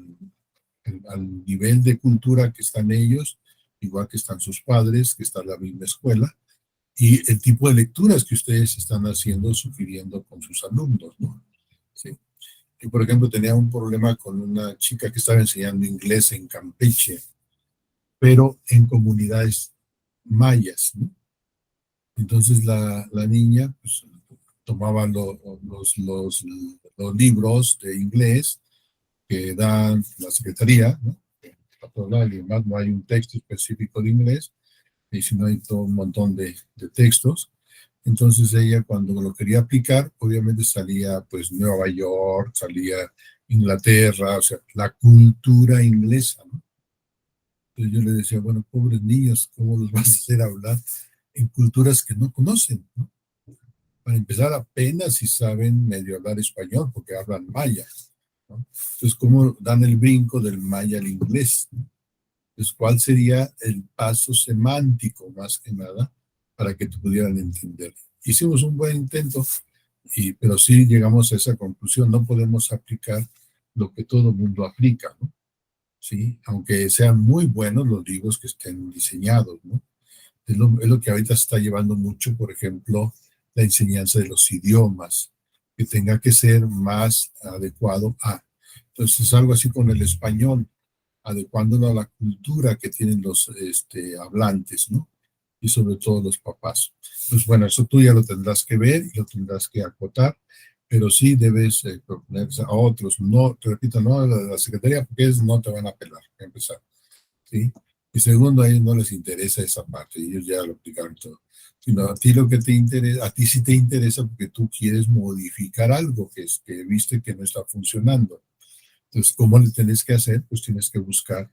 nivel de cultura que están ellos, igual que están sus padres, que está en la misma escuela, y el tipo de lecturas que ustedes están haciendo, sugiriendo con sus alumnos, ¿no? Sí. Yo, por ejemplo, tenía un problema con una chica que estaba enseñando inglés en Campeche, pero en comunidades mayas, ¿no? Entonces la niña pues, tomaba los libros de inglés que dan la secretaría, ¿no? Además no hay un texto específico de inglés, y si no hay todo un montón de textos. Entonces ella cuando lo quería aplicar, obviamente salía pues Nueva York, salía Inglaterra, o sea, la cultura inglesa, ¿no? Entonces yo le decía, bueno, pobres niños, ¿cómo los vas a hacer hablar en culturas que no conocen, ¿no? Para empezar, apenas si saben medio hablar español, porque hablan maya, ¿no? Entonces, ¿cómo dan el brinco del maya al inglés, ¿no? Entonces, ¿cuál sería el paso semántico, más que nada, para que pudieran entender? Hicimos un buen intento, pero sí llegamos a esa conclusión, no podemos aplicar lo que todo el mundo aplica, ¿no? Sí, aunque sean muy buenos los libros que estén diseñados, ¿no? Es lo que ahorita se está llevando mucho, por ejemplo, la enseñanza de los idiomas, que tenga que ser más adecuado a. Entonces, algo así con el español, adecuándolo a la cultura que tienen los hablantes, ¿no? Y sobre todo los papás. Pues bueno, eso tú ya lo tendrás que ver y lo tendrás que acotar, pero sí debes proponer a otros. No, te repito, no a la secretaría, porque no te van a apelar, a empezar, ¿sí? Y segundo, a ellos no les interesa esa parte, ellos ya lo aplicaron todo. Sino a ti lo que te interesa, a ti sí te interesa porque tú quieres modificar algo que viste que no está funcionando. Entonces, ¿cómo le tienes que hacer? Pues tienes que buscar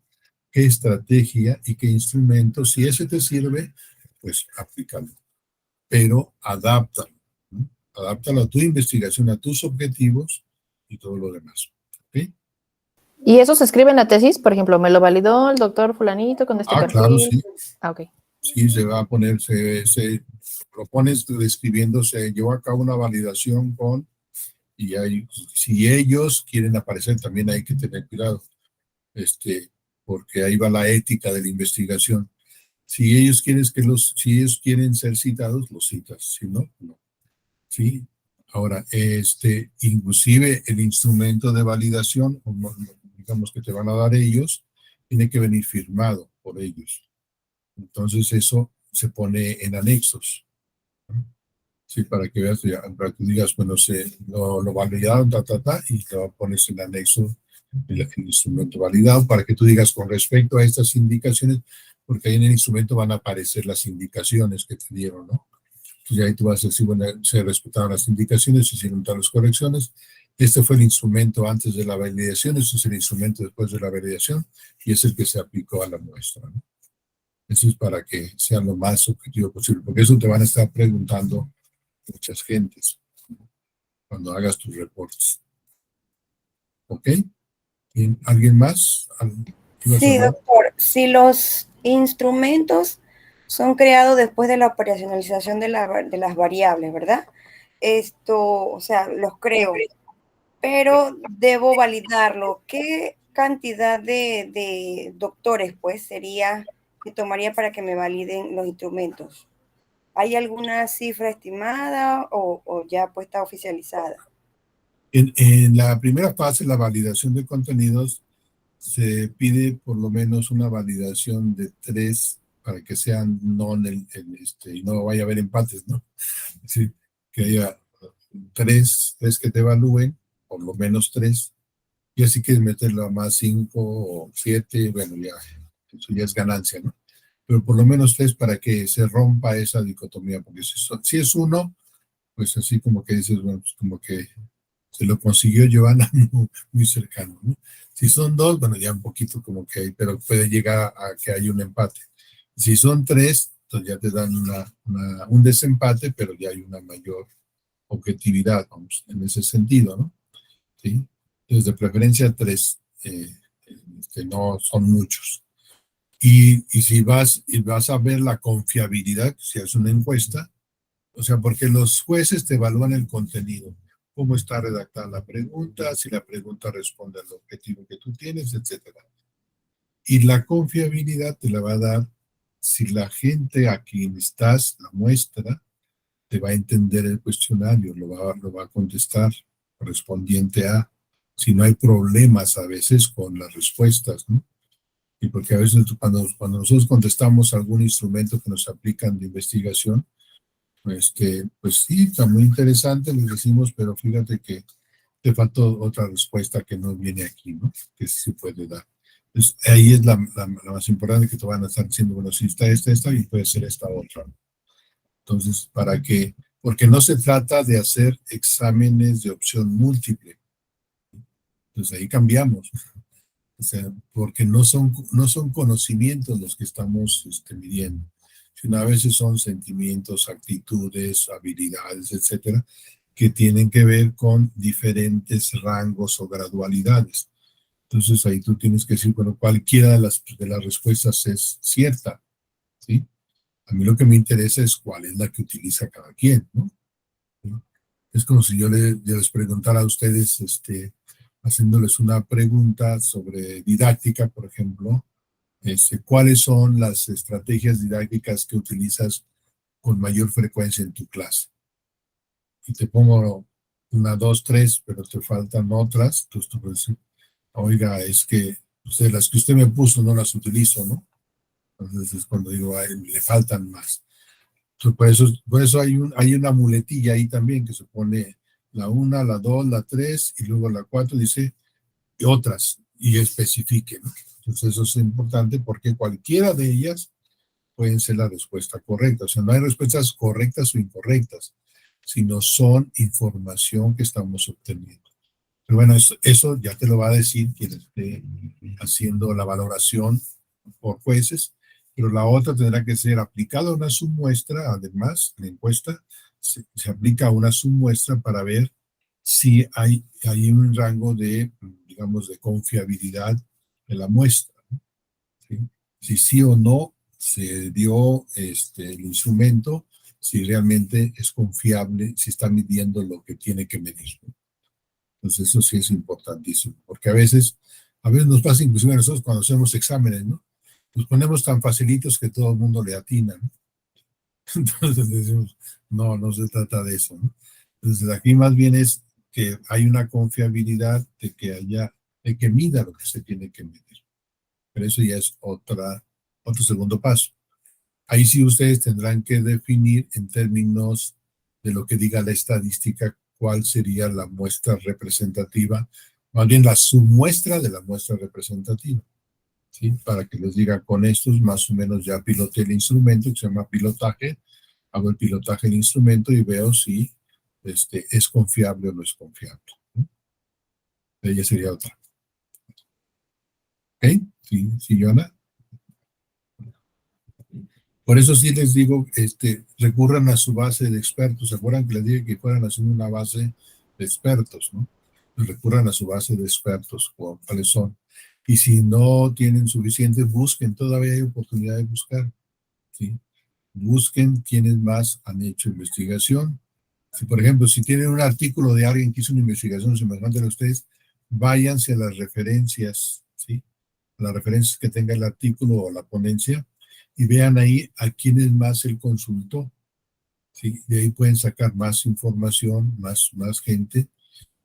qué estrategia y qué instrumento, si ese te sirve, pues aplícalo. Pero adáptalo, ¿no? Adáptalo a tu investigación, a tus objetivos y todo lo demás. ¿Ok? ¿Y eso se escribe en la tesis? Por ejemplo, ¿me lo validó el doctor fulanito con este perfil? Claro, sí. Ah, ok. Sí, se va a poner, se propones describiendo, se llevó a cabo una validación con, y hay, si ellos quieren aparecer, también hay que tener cuidado, porque ahí va la ética de la investigación. Si ellos quieren si ellos quieren ser citados, los citas, si no, no. Sí. Ahora, inclusive el instrumento de validación, como digamos que te van a dar ellos, tiene que venir firmado por ellos. Entonces eso se pone en anexos, ¿no? Sí, para que veas, para que digas, bueno, lo validaron, y te pones en anexo el instrumento validado para que tú digas con respecto a estas indicaciones, porque ahí en el instrumento van a aparecer las indicaciones que te dieron, ¿no? Entonces ahí tú vas a decir, bueno, se respetaron las indicaciones, se hicieron todas las correcciones. Este fue el instrumento antes de la validación, este es el instrumento después de la validación, y es el que se aplicó a la muestra, ¿no? Eso es para que sea lo más objetivo posible, porque eso te van a estar preguntando muchas gentes cuando hagas tus reportes. ¿Ok? Bien, ¿alguien más? Sí, doctor. Si los instrumentos son creados después de la operacionalización de las variables, ¿verdad? O sea, los creo, pero debo validarlo. ¿Qué cantidad de doctores, pues, sería que tomaría para que me validen los instrumentos? ¿Hay alguna cifra estimada o ya pues está oficializada? En la primera fase, la validación de contenidos, se pide por lo menos una validación de 3 para que sean y no vaya a haber empates, ¿no? Es decir, que haya tres que te evalúen, por lo menos 3, y así quieres meterlo a más 5 o 7, bueno, ya, eso ya es ganancia, ¿no? Pero por lo menos 3 para que se rompa esa dicotomía, porque si es uno, pues así como que dices, bueno, pues como que se lo consiguió Giovanna muy, muy cercano, ¿no? Si son 2, bueno, ya un poquito como que hay, pero puede llegar a que haya un empate. Si son 3, entonces ya te dan un desempate, pero ya hay una mayor objetividad, vamos, en ese sentido, ¿no? ¿Sí? Entonces, de preferencia 3, no son muchos. Y si vas a ver la confiabilidad, si es una encuesta, o sea, porque los jueces te evalúan el contenido, cómo está redactada la pregunta, si la pregunta responde al objetivo que tú tienes, etcétera. Y la confiabilidad te la va a dar si la gente a quien estás, la muestra, te va a entender el cuestionario, lo va a contestar correspondiente a, si no hay problemas a veces con las respuestas, ¿no? Y porque a veces cuando nosotros contestamos algún instrumento que nos aplican de investigación, pues sí, está muy interesante, les decimos, pero fíjate que te faltó otra respuesta que no viene aquí, ¿no? Que sí se puede dar. Entonces, ahí es la más importante, que te van a estar diciendo, bueno, si está esta, y puede ser esta otra. Entonces, porque no se trata de hacer exámenes de opción múltiple. Entonces, ahí cambiamos. O sea, porque no son conocimientos los que estamos midiendo, sino a veces son sentimientos, actitudes, habilidades, etcétera, que tienen que ver con diferentes rangos o gradualidades. Entonces ahí tú tienes que decir, bueno, cualquiera de las respuestas es cierta, ¿sí? A mí lo que me interesa es cuál es la que utiliza cada quien, ¿no? ¿Sí? Es como si yo les preguntara a ustedes, haciéndoles una pregunta sobre didáctica, por ejemplo, ¿cuáles son las estrategias didácticas que utilizas con mayor frecuencia en tu clase? Y te pongo 1, 2, 3, pero te faltan otras. Entonces tú puedes decir, oiga, es que las que usted me puso no las utilizo, ¿no? Entonces es cuando digo, le faltan más. Entonces, por eso hay una muletilla ahí también que se pone la 1, la 2, la 3 y luego la 4, dice, y otras, y especifique, ¿no? Entonces eso es importante porque cualquiera de ellas pueden ser la respuesta correcta. O sea, no hay respuestas correctas o incorrectas, sino son información que estamos obteniendo. Pero bueno, eso ya te lo va a decir quien esté haciendo la valoración por jueces, pero la otra tendrá que ser aplicada a una submuestra. Además, la encuesta se aplica a una submuestra para ver si hay un rango de, digamos, de confiabilidad de la muestra, ¿sí? Si sí o no se dio el instrumento, si realmente es confiable, si está midiendo lo que tiene que medir, ¿no? Entonces eso sí es importantísimo, porque a veces nos pasa inclusive a nosotros cuando hacemos exámenes, ¿no? Los ponemos tan facilitos que todo el mundo le atina, ¿no? Entonces decimos, no se trata de eso, ¿no? Entonces aquí más bien es que hay una confiabilidad de que mida lo que se tiene que medir. Pero eso ya es otro segundo paso. Ahí sí ustedes tendrán que definir en términos de lo que diga la estadística cuál sería la muestra representativa, más bien la submuestra de la muestra representativa, ¿sí? Para que les diga con estos más o menos ya piloté el instrumento que se llama pilotaje, hago el pilotaje del instrumento y veo si es confiable o no es confiable, ¿no? Ella sería otra. ¿Ok? ¿Sí, Joana? Por eso sí les digo, recurran a su base de expertos. ¿Se acuerdan que les dije que fueran haciendo una base de expertos, no? Pues recurran a su base de expertos, cuáles son. Y si no tienen suficiente, busquen, todavía hay oportunidad de buscar, ¿sí? Busquen quienes más han hecho investigación. Si, por ejemplo, si tienen un artículo de alguien que hizo una investigación semejante a ustedes, váyanse a las referencias, ¿sí? A las referencias que tenga el artículo o la ponencia, y vean ahí a quiénes más él consultó, ¿sí? De ahí pueden sacar más información, más gente,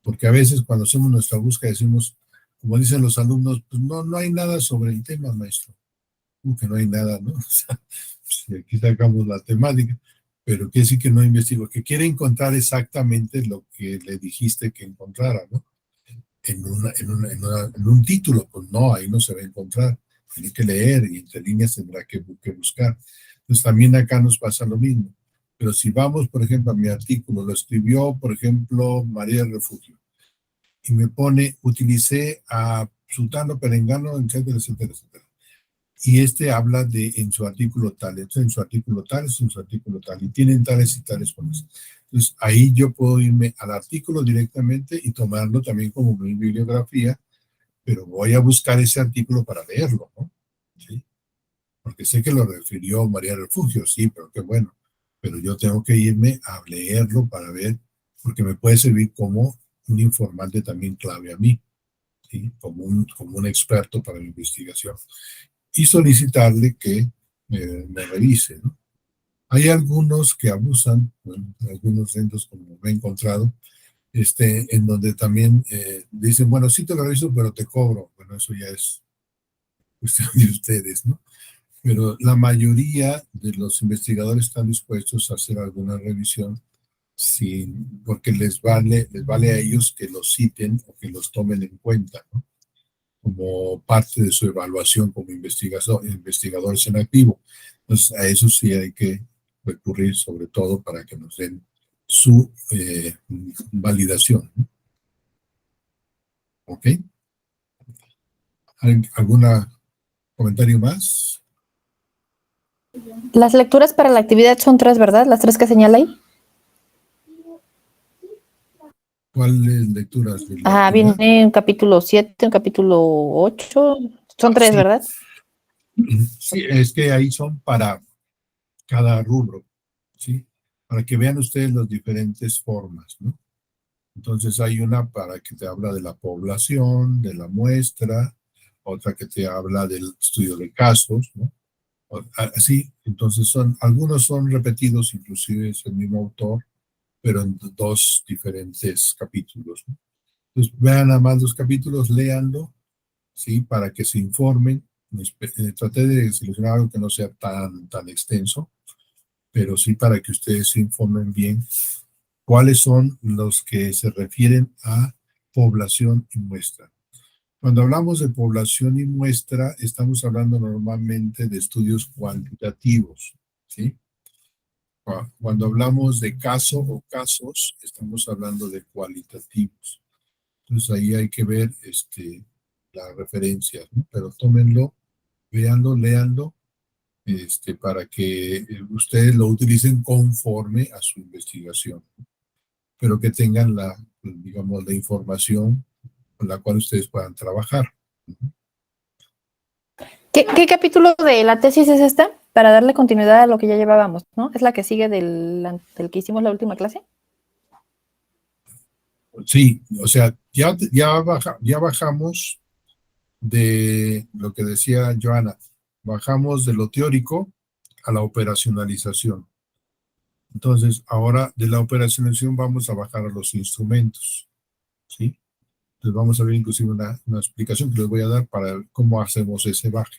porque a veces cuando hacemos nuestra búsqueda decimos, como dicen los alumnos, pues no hay nada sobre el tema, maestro. Como que no hay nada, ¿no? O sea, pues aquí sacamos la temática, pero quiere decir que no investigo, que quiere encontrar exactamente lo que le dijiste que encontrara, ¿no? En un título, pues no, ahí no se va a encontrar. Tiene que leer y entre líneas tendrá que buscar. Entonces también acá nos pasa lo mismo. Pero si vamos, por ejemplo, a mi artículo, lo escribió, por ejemplo, María del Refugio, y me pone, utilicé a Sultano Perengano, etcétera, etcétera, etcétera. Y habla de en su artículo tal, en su artículo tal, en su artículo tal, y tienen tales y tales cosas. Entonces ahí yo puedo irme al artículo directamente y tomarlo también como mi bibliografía, pero voy a buscar ese artículo para leerlo, ¿no? ¿Sí? Porque sé que lo refirió María Refugio, sí, pero qué bueno. Pero yo tengo que irme a leerlo para ver, porque me puede servir como un informante también clave a mí, ¿sí? Como un experto para la investigación. Y solicitarle que me revise, ¿no? Hay algunos que abusan, bueno, algunos centros como me he encontrado, en donde también dicen, bueno, sí te lo reviso, pero te cobro. Bueno, eso ya es cuestión de ustedes, ¿no? Pero la mayoría de los investigadores están dispuestos a hacer alguna revisión porque les vale a ellos que los citen o que los tomen en cuenta, ¿no? Como parte de su evaluación como investigadores en activo. Entonces, a eso sí hay que recurrir, sobre todo para que nos den su validación, ¿no? ¿Ok? ¿Algún comentario más? Las lecturas para la actividad son 3, ¿verdad? Las 3 que señala ahí. ¿Cuáles lecturas? Viene un capítulo 7, un capítulo 8. Son 3, sí, ¿verdad? Sí, es que ahí son para cada rubro, ¿sí? Para que vean ustedes las diferentes formas, ¿no? Entonces hay una para que te habla de la población, de la muestra, otra que te habla del estudio de casos, ¿no? Así, entonces algunos son repetidos, inclusive es el mismo autor, pero en 2 diferentes capítulos, ¿no? Entonces vean nada más los capítulos, léanlo, ¿sí? Para que se informen. Traté de seleccionar algo que no sea tan extenso, pero sí para que ustedes se informen bien cuáles son los que se refieren a población y muestra. Cuando hablamos de población y muestra, estamos hablando normalmente de estudios cuantitativos, ¿sí? Cuando hablamos de caso o casos, estamos hablando de cualitativos. Entonces ahí hay que ver las referencias, ¿no? Pero tómenlo, véanlo, léanlo, para que ustedes lo utilicen conforme a su investigación, ¿no? Pero que tengan digamos, la información con la cual ustedes puedan trabajar. ¿Qué capítulo de la tesis es esta? para darle continuidad a lo que ya llevábamos, ¿no? Es la que sigue del que hicimos la última clase. Sí, o sea, ya bajamos de lo que decía Joana, bajamos de lo teórico a la operacionalización. Entonces, ahora de la operacionalización vamos a bajar a los instrumentos, ¿sí? Entonces vamos a ver inclusive una explicación que les voy a dar para cómo hacemos ese baje.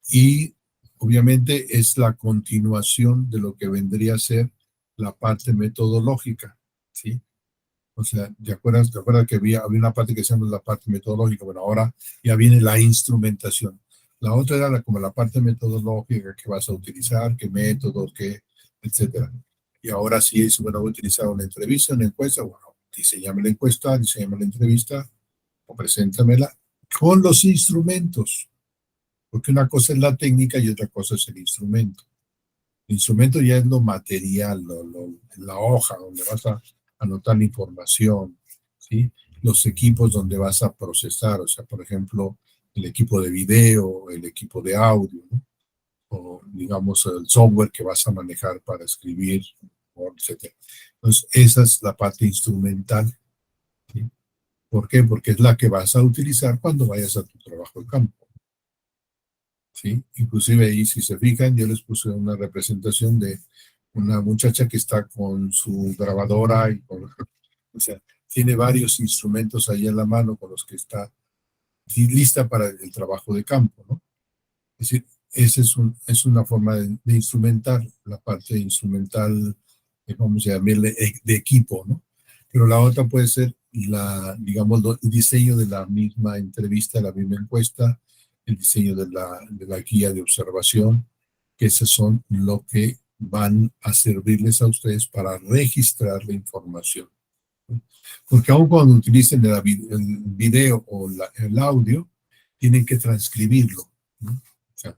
Y obviamente es la continuación de lo que vendría a ser la parte metodológica, ¿sí? O sea, ¿te acuerdas que había una parte que se llama la parte metodológica? Bueno, ahora ya viene la instrumentación. La otra era como la parte metodológica que vas a utilizar, qué métodos, qué, etcétera. Y ahora sí es, bueno, voy a utilizar una entrevista, una encuesta, bueno, diseñame la encuesta, diseñame la entrevista, o preséntamela con los instrumentos. Porque una cosa es la técnica y otra cosa es el instrumento. El instrumento ya es lo material, la hoja donde vas a anotar la información, ¿sí? Los equipos donde vas a procesar, o sea, por ejemplo, el equipo de video, el equipo de audio, ¿no? O digamos el software que vas a manejar para escribir, etc. Entonces, esa es la parte instrumental, ¿sí? ¿Por qué? Porque es la que vas a utilizar cuando vayas a tu trabajo de campo. ¿Sí? Inclusive ahí, si se fijan, yo les puse una representación de una muchacha que está con su grabadora y con, o sea, tiene varios instrumentos ahí en la mano con los que está lista para el trabajo de campo, ¿no? Es decir, esa es una forma de instrumentar, la parte instrumental, vamos a llamarle de equipo, ¿no? Pero la otra puede ser digamos, el diseño de la misma entrevista, la misma encuesta, el diseño de la guía de observación, que esos son lo que van a servirles a ustedes para registrar la información. Porque aun cuando utilicen el video o el audio, tienen que transcribirlo, ¿no? O sea,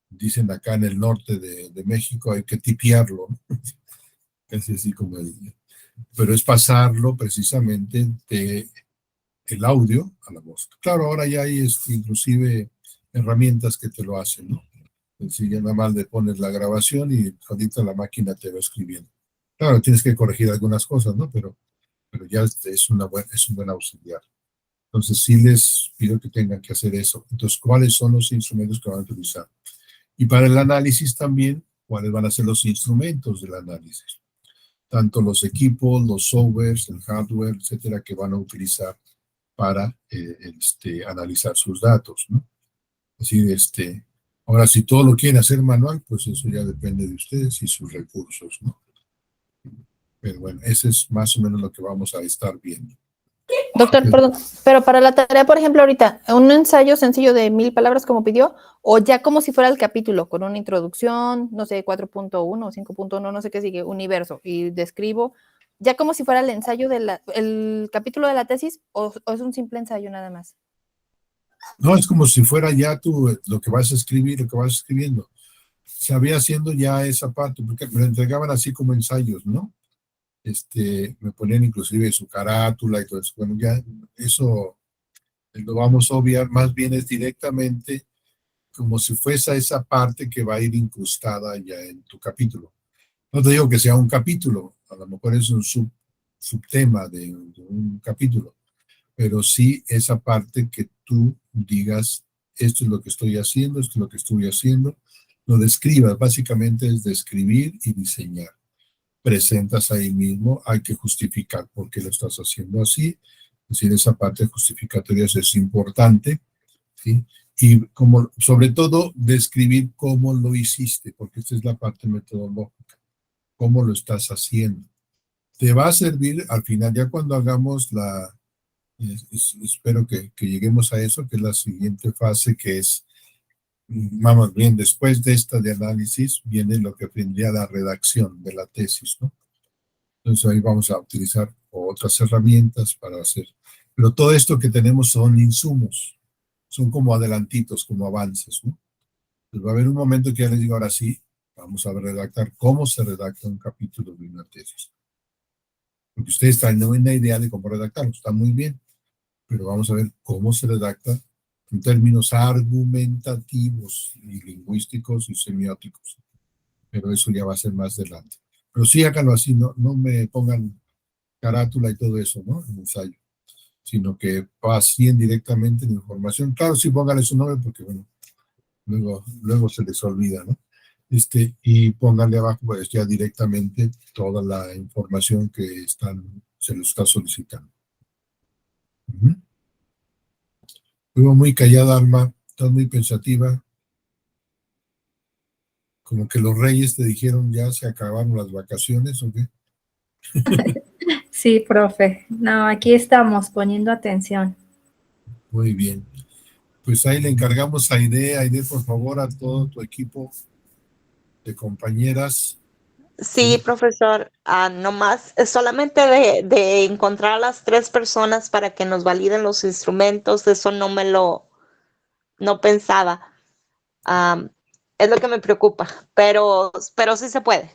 dicen acá en el norte de México, hay que tipearlo, ¿no? Casi así como pero es pasarlo precisamente de el audio a la voz. Claro, ahora ya hay inclusive herramientas que te lo hacen, ¿no? Si ya nada más le pones la grabación y ahorita la máquina te va escribiendo. Claro, tienes que corregir algunas cosas, ¿no? Pero ya es un buen auxiliar. Entonces, sí les pido que tengan que hacer eso. Entonces, ¿cuáles son los instrumentos que van a utilizar? Y para el análisis también, ¿cuáles van a ser los instrumentos del análisis? Tanto los equipos, los softwares, el hardware, etcétera, que van a utilizar para analizar sus datos, ¿no? Así, ahora, si todo lo quieren hacer manual, pues eso ya depende de ustedes y sus recursos, ¿no? Pero bueno, ese es más o menos lo que vamos a estar viendo. Doctor, perdón, pero para la tarea, por ejemplo, ahorita, un ensayo sencillo de 1000 palabras como pidió, o ya como si fuera el capítulo, con una introducción, no sé, 4.1 o 5.1, no sé qué sigue, universo, y describo, ya como si fuera el ensayo el capítulo de la tesis, o es un simple ensayo nada más. No, es como si fuera ya lo que vas a escribir, lo que vas escribiendo. Se había haciendo ya esa parte, porque me lo entregaban así como ensayos, ¿no? Me ponían inclusive su carátula y todo eso. Bueno, ya eso lo vamos a obviar, más bien es directamente como si fuese esa parte que va a ir incrustada ya en tu capítulo. No te digo que sea un capítulo, a lo mejor es un subtema de un capítulo, pero sí esa parte que tú digas, esto es lo que estoy haciendo, esto es lo que estoy haciendo, lo describas, básicamente es describir y diseñar. Presentas ahí mismo, hay que justificar por qué lo estás haciendo así, es decir, esa parte justificatoria es importante, ¿sí? Y como, sobre todo, describir cómo lo hiciste, porque esta es la parte metodológica, cómo lo estás haciendo. Te va a servir al final, ya cuando hagamos espero que lleguemos a eso, que es la siguiente fase, que es, vamos bien, después de esta de análisis, viene lo que vendría la redacción de la tesis, ¿no? Entonces ahí vamos a utilizar otras herramientas para hacer. Pero todo esto que tenemos son insumos, son como adelantitos, como avances, ¿no? Entonces va a haber un momento que ya les digo, ahora sí, vamos a redactar cómo se redacta un capítulo de una tesis. Porque ustedes tienen una idea de cómo redactarlo, está muy bien, pero vamos a ver cómo se redacta en términos argumentativos y lingüísticos y semióticos, pero eso ya va a ser más adelante. Pero sí háganlo así, no me pongan carátula y todo eso, ¿no? En el ensayo, sino que vacíen directamente la información. Claro, sí pónganle su nombre porque, bueno, luego se les olvida, ¿no? Y pónganle abajo, pues, ya directamente toda la información que se les está solicitando. Estuvo muy callada, Alma, estás muy pensativa. Como que los reyes te dijeron ya se acabaron las vacaciones, ¿o qué? Sí, profe. No, aquí estamos poniendo atención. Muy bien. Pues ahí le encargamos a Aide. Aide, por favor, a todo tu equipo de compañeras. Sí, profesor, nomás solamente de encontrar a las 3 personas para que nos validen los instrumentos, eso no pensaba. Es lo que me preocupa, pero sí se puede.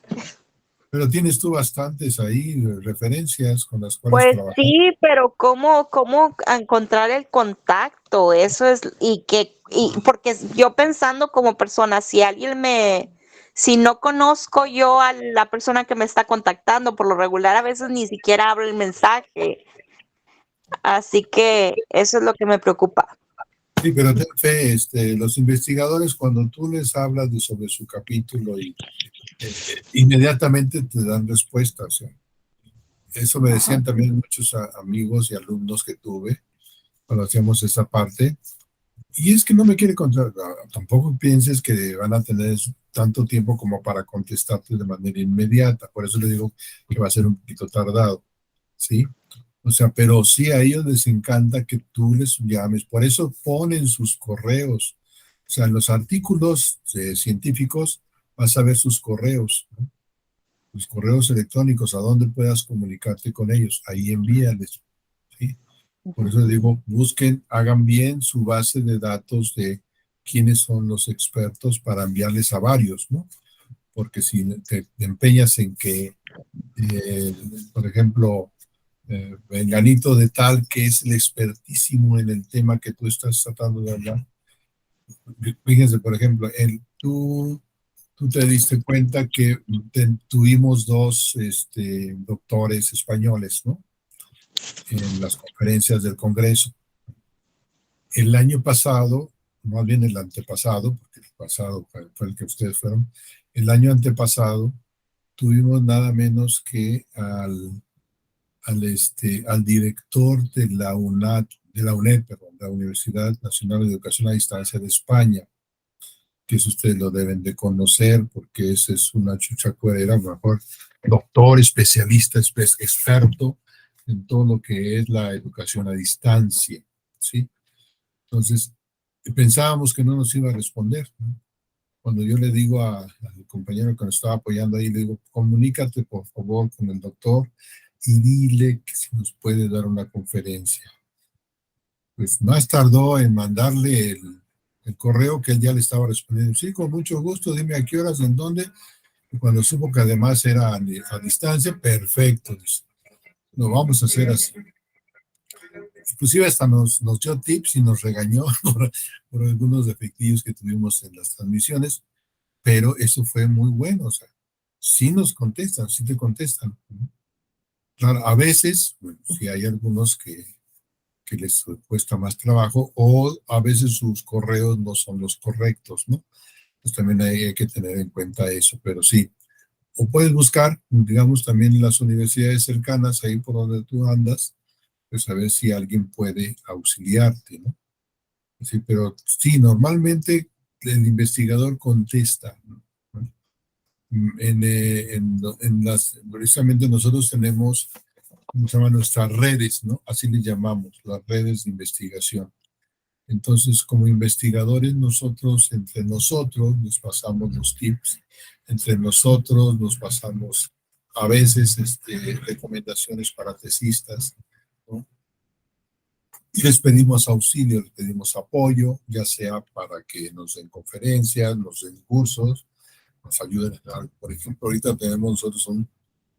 Pero tienes tú bastantes ahí referencias con las cuales Pues trabajar. sí, pero ¿cómo encontrar el contacto? Eso es, porque yo pensando como persona, si no conozco yo a la persona que me está contactando, por lo regular a veces ni siquiera abro el mensaje. Así que eso es lo que me preocupa. Sí, pero ten fe, los investigadores cuando tú les hablas sobre su capítulo inmediatamente te dan respuesta. O sea, eso me decían también muchos amigos y alumnos que tuve cuando hacíamos esa parte. Y es que no me quiere contestar. Tampoco pienses que van a tener tanto tiempo como para contestarte de manera inmediata. Por eso le digo que va a ser un poquito tardado, ¿sí? O sea, pero sí a ellos les encanta que tú les llames. Por eso ponen sus correos. O sea, en los artículos científicos vas a ver sus correos, ¿no? Sus correos electrónicos, a donde puedas comunicarte con ellos. Ahí envíales, ¿sí? Por eso digo, busquen, hagan bien su base de datos de quiénes son los expertos para enviarles a varios, ¿no? Porque si te empeñas en que, por ejemplo, Venganito de tal que es el expertísimo en el tema que tú estás tratando de hablar. Fíjense, por ejemplo, tú te diste cuenta que tuvimos dos doctores españoles, ¿no? En las conferencias del Congreso. El año pasado, más bien el antepasado, porque el pasado fue el que ustedes fueron, el año antepasado tuvimos nada menos que al director de la UNED, perdón, la Universidad Nacional de Educación a Distancia de España, que eso ustedes lo deben de conocer porque ese es una chuchacuera, mejor doctor, especialista, experto en todo lo que es la educación a distancia, ¿sí? Entonces, pensábamos que no nos iba a responder, ¿no? Cuando yo le digo al compañero que nos estaba apoyando ahí, le digo, comunícate por favor con el doctor y dile que si nos puede dar una conferencia. Pues más tardó en mandarle el correo que él ya le estaba respondiendo. Sí, con mucho gusto, dime a qué horas, en dónde. Y cuando supo que además era a distancia, perfecto. Dice, lo vamos a hacer así. Inclusive hasta nos dio tips y nos regañó por algunos defectillos que tuvimos en las transmisiones, pero eso fue muy bueno. O sea, sí nos contestan, sí te contestan. Claro, a veces, bueno, sí hay algunos que les cuesta más trabajo o a veces sus correos no son los correctos, ¿no? Pues también hay que tener en cuenta eso, pero sí. O puedes buscar, digamos, también en las universidades cercanas, ahí por donde tú andas, pues a ver si alguien puede auxiliarte, ¿no? Sí, pero sí, normalmente el investigador contesta, ¿no? Precisamente nosotros tenemos, ¿cómo se llaman? Nuestras redes, ¿no? Así le llamamos, las redes de investigación. Entonces, como investigadores, entre nosotros, nos pasamos los tips, entre nosotros nos pasamos a veces recomendaciones para tesistas, ¿no? Y les pedimos auxilio, les pedimos apoyo, ya sea para que nos den conferencias, nos den cursos, nos ayuden. Por ejemplo, ahorita tenemos nosotros un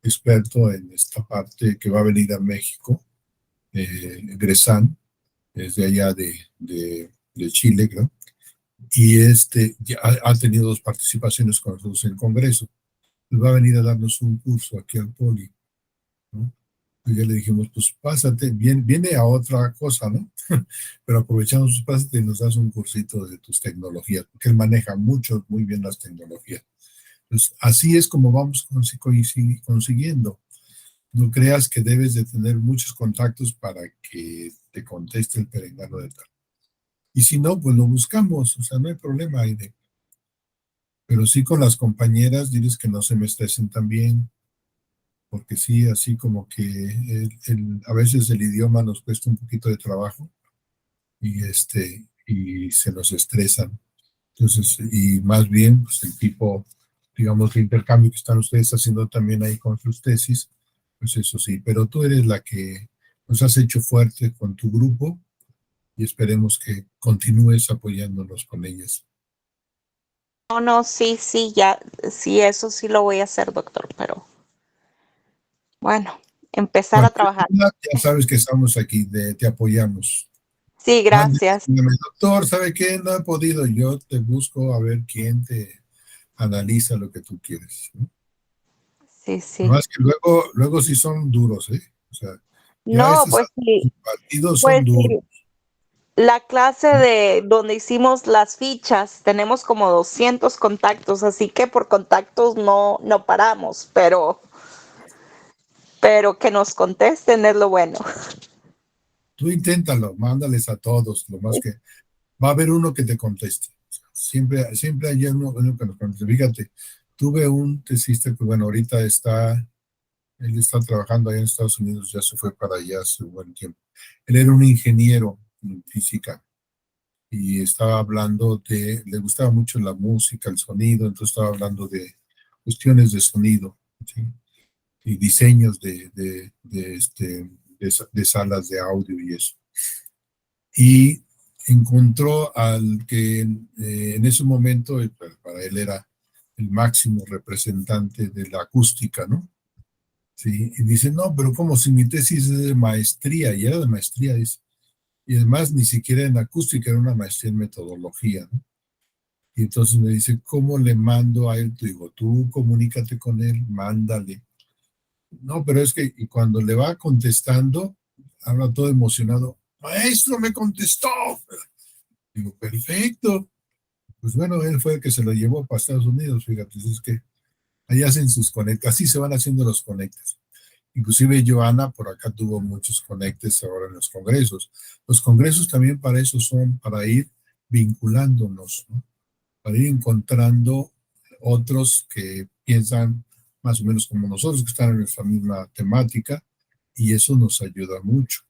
experto en esta parte que va a venir a México, Gresan, es de allá de de Chile, creo, y ya ha tenido 2 participaciones con nosotros en el Congreso. Pues va a venir a darnos un curso aquí al Poli, ¿no? Y ya le dijimos, pues pásate, viene a otra cosa, ¿no? Pero aprovechamos, pues pásate y nos das un cursito de tus tecnologías, porque él maneja mucho, muy bien las tecnologías. Pues así es como vamos consiguiendo. No creas que debes de tener muchos contactos para que te conteste el perengano de tal. Y si no, pues lo buscamos, o sea, no hay problema, Aide. Pero sí con las compañeras, diles que no se me estresen también, porque sí, así como que a veces el idioma nos cuesta un poquito de trabajo y se nos estresan. Entonces, y más bien, pues el tipo, digamos, de intercambio que están ustedes haciendo también ahí con sus tesis, pues eso sí, pero tú eres la que nos has hecho fuerte con tu grupo y esperemos que continúes apoyándonos con ellas. No, no, sí, sí, ya, sí, eso sí lo voy a hacer, doctor, pero bueno, empezar a Cualquier trabajar. duda, ya sabes que estamos aquí, te apoyamos. Sí, gracias. Dígame, doctor, ¿sabe qué? No he podido, yo te busco a ver quién te analiza lo que tú quieres, ¿no? Sí, sí. Más que luego sí son duros, ¿eh? O sea, ya No, pues sí, partidos son pues duros. sí. La clase de donde hicimos las fichas, tenemos como 200 contactos, así que por contactos no paramos, pero que nos contesten es lo bueno. Tú inténtalo, mándales a todos, lo más que va a haber uno que te conteste. Siempre hay uno que nos conteste. Fíjate, tuve un tesista que, bueno, ahorita él está trabajando allá en Estados Unidos, ya se fue para allá hace un buen tiempo. Él era un ingeniero en física y estaba hablando le gustaba mucho la música, el sonido, entonces estaba hablando de cuestiones de sonido, ¿sí? Y diseños de salas de audio y eso. Y encontró al que en ese momento para él era el máximo representante de la acústica, ¿no? Sí, y dice, no, pero como si mi tesis es de maestría, y era de maestría, dice, y además ni siquiera en acústica, era una maestría en metodología, ¿no? Y entonces me dice, ¿cómo le mando a él? Te digo, tú comunícate con él, mándale. No, pero es que y cuando le va contestando, habla todo emocionado, maestro, me contestó. Digo, perfecto. Pues bueno, él fue el que se lo llevó para Estados Unidos, fíjate, es que ahí hacen sus conectes, así se van haciendo los conectes. Inclusive Joana por acá tuvo muchos conectes ahora en los congresos. Los congresos también para eso son, para ir vinculándonos, ¿no? Para ir encontrando otros que piensan más o menos como nosotros, que están en nuestra misma temática, y eso nos ayuda mucho.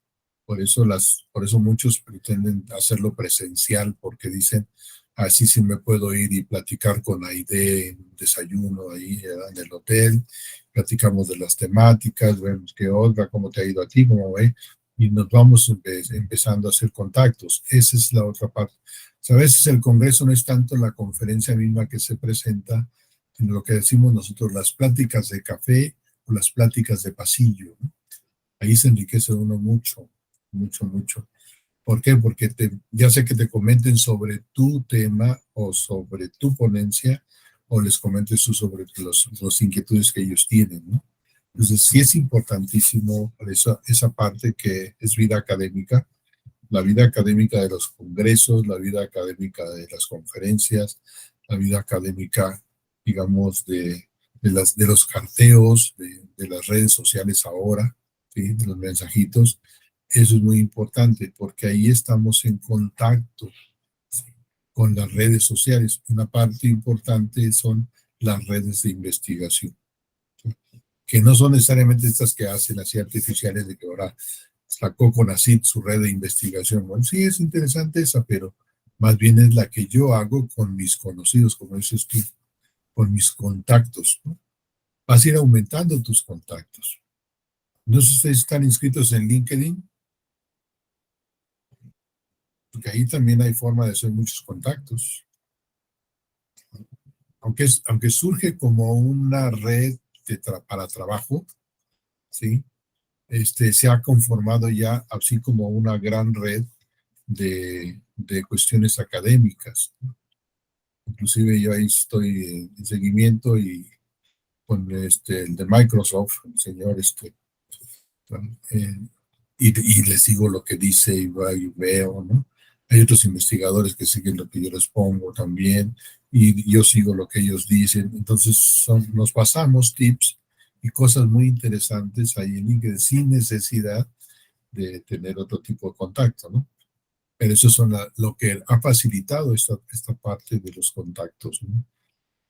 Por eso muchos pretenden hacerlo presencial, porque dicen, así sí me puedo ir y platicar con Aide en un desayuno ahí en el hotel, platicamos de las temáticas, vemos qué otra, cómo te ha ido a ti, cómo ve, y nos vamos empezando a hacer contactos. Esa es la otra parte. O sea, a veces el Congreso no es tanto la conferencia misma que se presenta, sino lo que decimos nosotros, las pláticas de café o las pláticas de pasillo, ¿no? Ahí se enriquece uno mucho, mucho, mucho. ¿Por qué? Porque ya sea que te comenten sobre tu tema o sobre tu ponencia, o les comentes tú sobre los inquietudes que ellos tienen, ¿no? Entonces, sí es importantísimo por eso, esa parte que es vida académica, la vida académica de los congresos, la vida académica de las conferencias, la vida académica, digamos, de los carteos, de las redes sociales ahora, ¿sí? De los mensajitos. Eso es muy importante porque ahí estamos en contacto, ¿sí? Con las redes sociales. Una parte importante son las redes de investigación, ¿sí? Que no son necesariamente estas que hacen así artificiales de que ahora sacó CONACYT su red de investigación. Bueno, sí es interesante esa, pero más bien es la que yo hago con mis conocidos, como dices tú, con mis contactos, ¿no? Vas a ir aumentando tus contactos. No sé si ustedes están inscritos en LinkedIn, porque ahí también hay forma de hacer muchos contactos. Aunque surge como una red para trabajo, ¿sí? Se ha conformado ya así como una gran red de cuestiones académicas, ¿no? Inclusive yo ahí estoy en seguimiento y con el de Microsoft, el señor y les digo lo que dice y veo, ¿no? Hay otros investigadores que siguen lo que yo les pongo también y yo sigo lo que ellos dicen. Entonces nos pasamos tips y cosas muy interesantes ahí en LinkedIn sin necesidad de tener otro tipo de contacto, ¿no? Pero eso son lo que ha facilitado esta parte de los contactos, ¿no?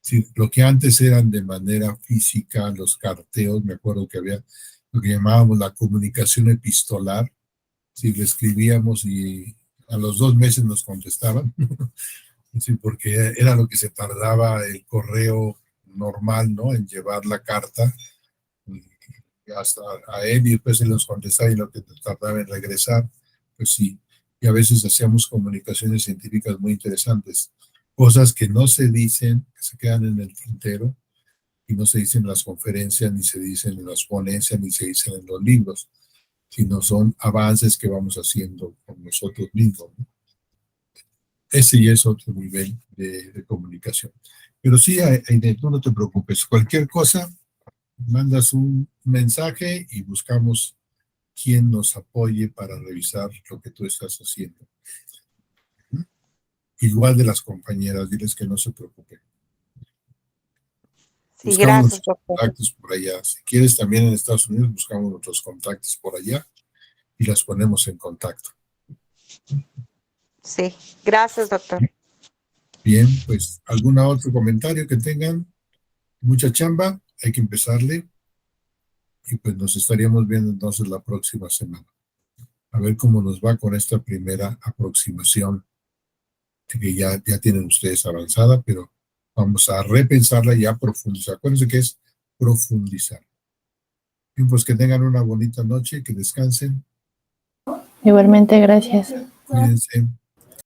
Sí, lo que antes eran de manera física, los carteos, me acuerdo que había lo que llamábamos la comunicación epistolar, si le escribíamos y a los 2 meses nos contestaban, sí, porque era lo que se tardaba el correo normal, ¿no? En llevar la carta hasta a él y después él nos contestaba y lo que tardaba en regresar, pues sí. Y a veces hacíamos comunicaciones científicas muy interesantes, cosas que no se dicen, que se quedan en el tintero y no se dicen en las conferencias, ni se dicen en las ponencias, ni se dicen en los libros, sino son avances que vamos haciendo con nosotros mismos, ¿no? Ese ya es otro nivel de comunicación. Pero sí, Aide, tú no te preocupes. Cualquier cosa, mandas un mensaje y buscamos quien nos apoye para revisar lo que tú estás haciendo. Igual de las compañeras, diles que no se preocupen. Sí, Buscamos gracias, nuestros doctor. contactos por allá. Si quieres, también en Estados Unidos buscamos nuestros contactos por allá y las ponemos en contacto. Sí, gracias, doctor. Bien, pues, ¿algún otro comentario que tengan? Mucha chamba, hay que empezarle y pues nos estaríamos viendo entonces la próxima semana. A ver cómo nos va con esta primera aproximación que ya tienen ustedes avanzada, pero vamos a repensarla y a profundizar. Acuérdense que es profundizar. Bien, pues que tengan una bonita noche, que descansen. Igualmente, gracias. Cuídense.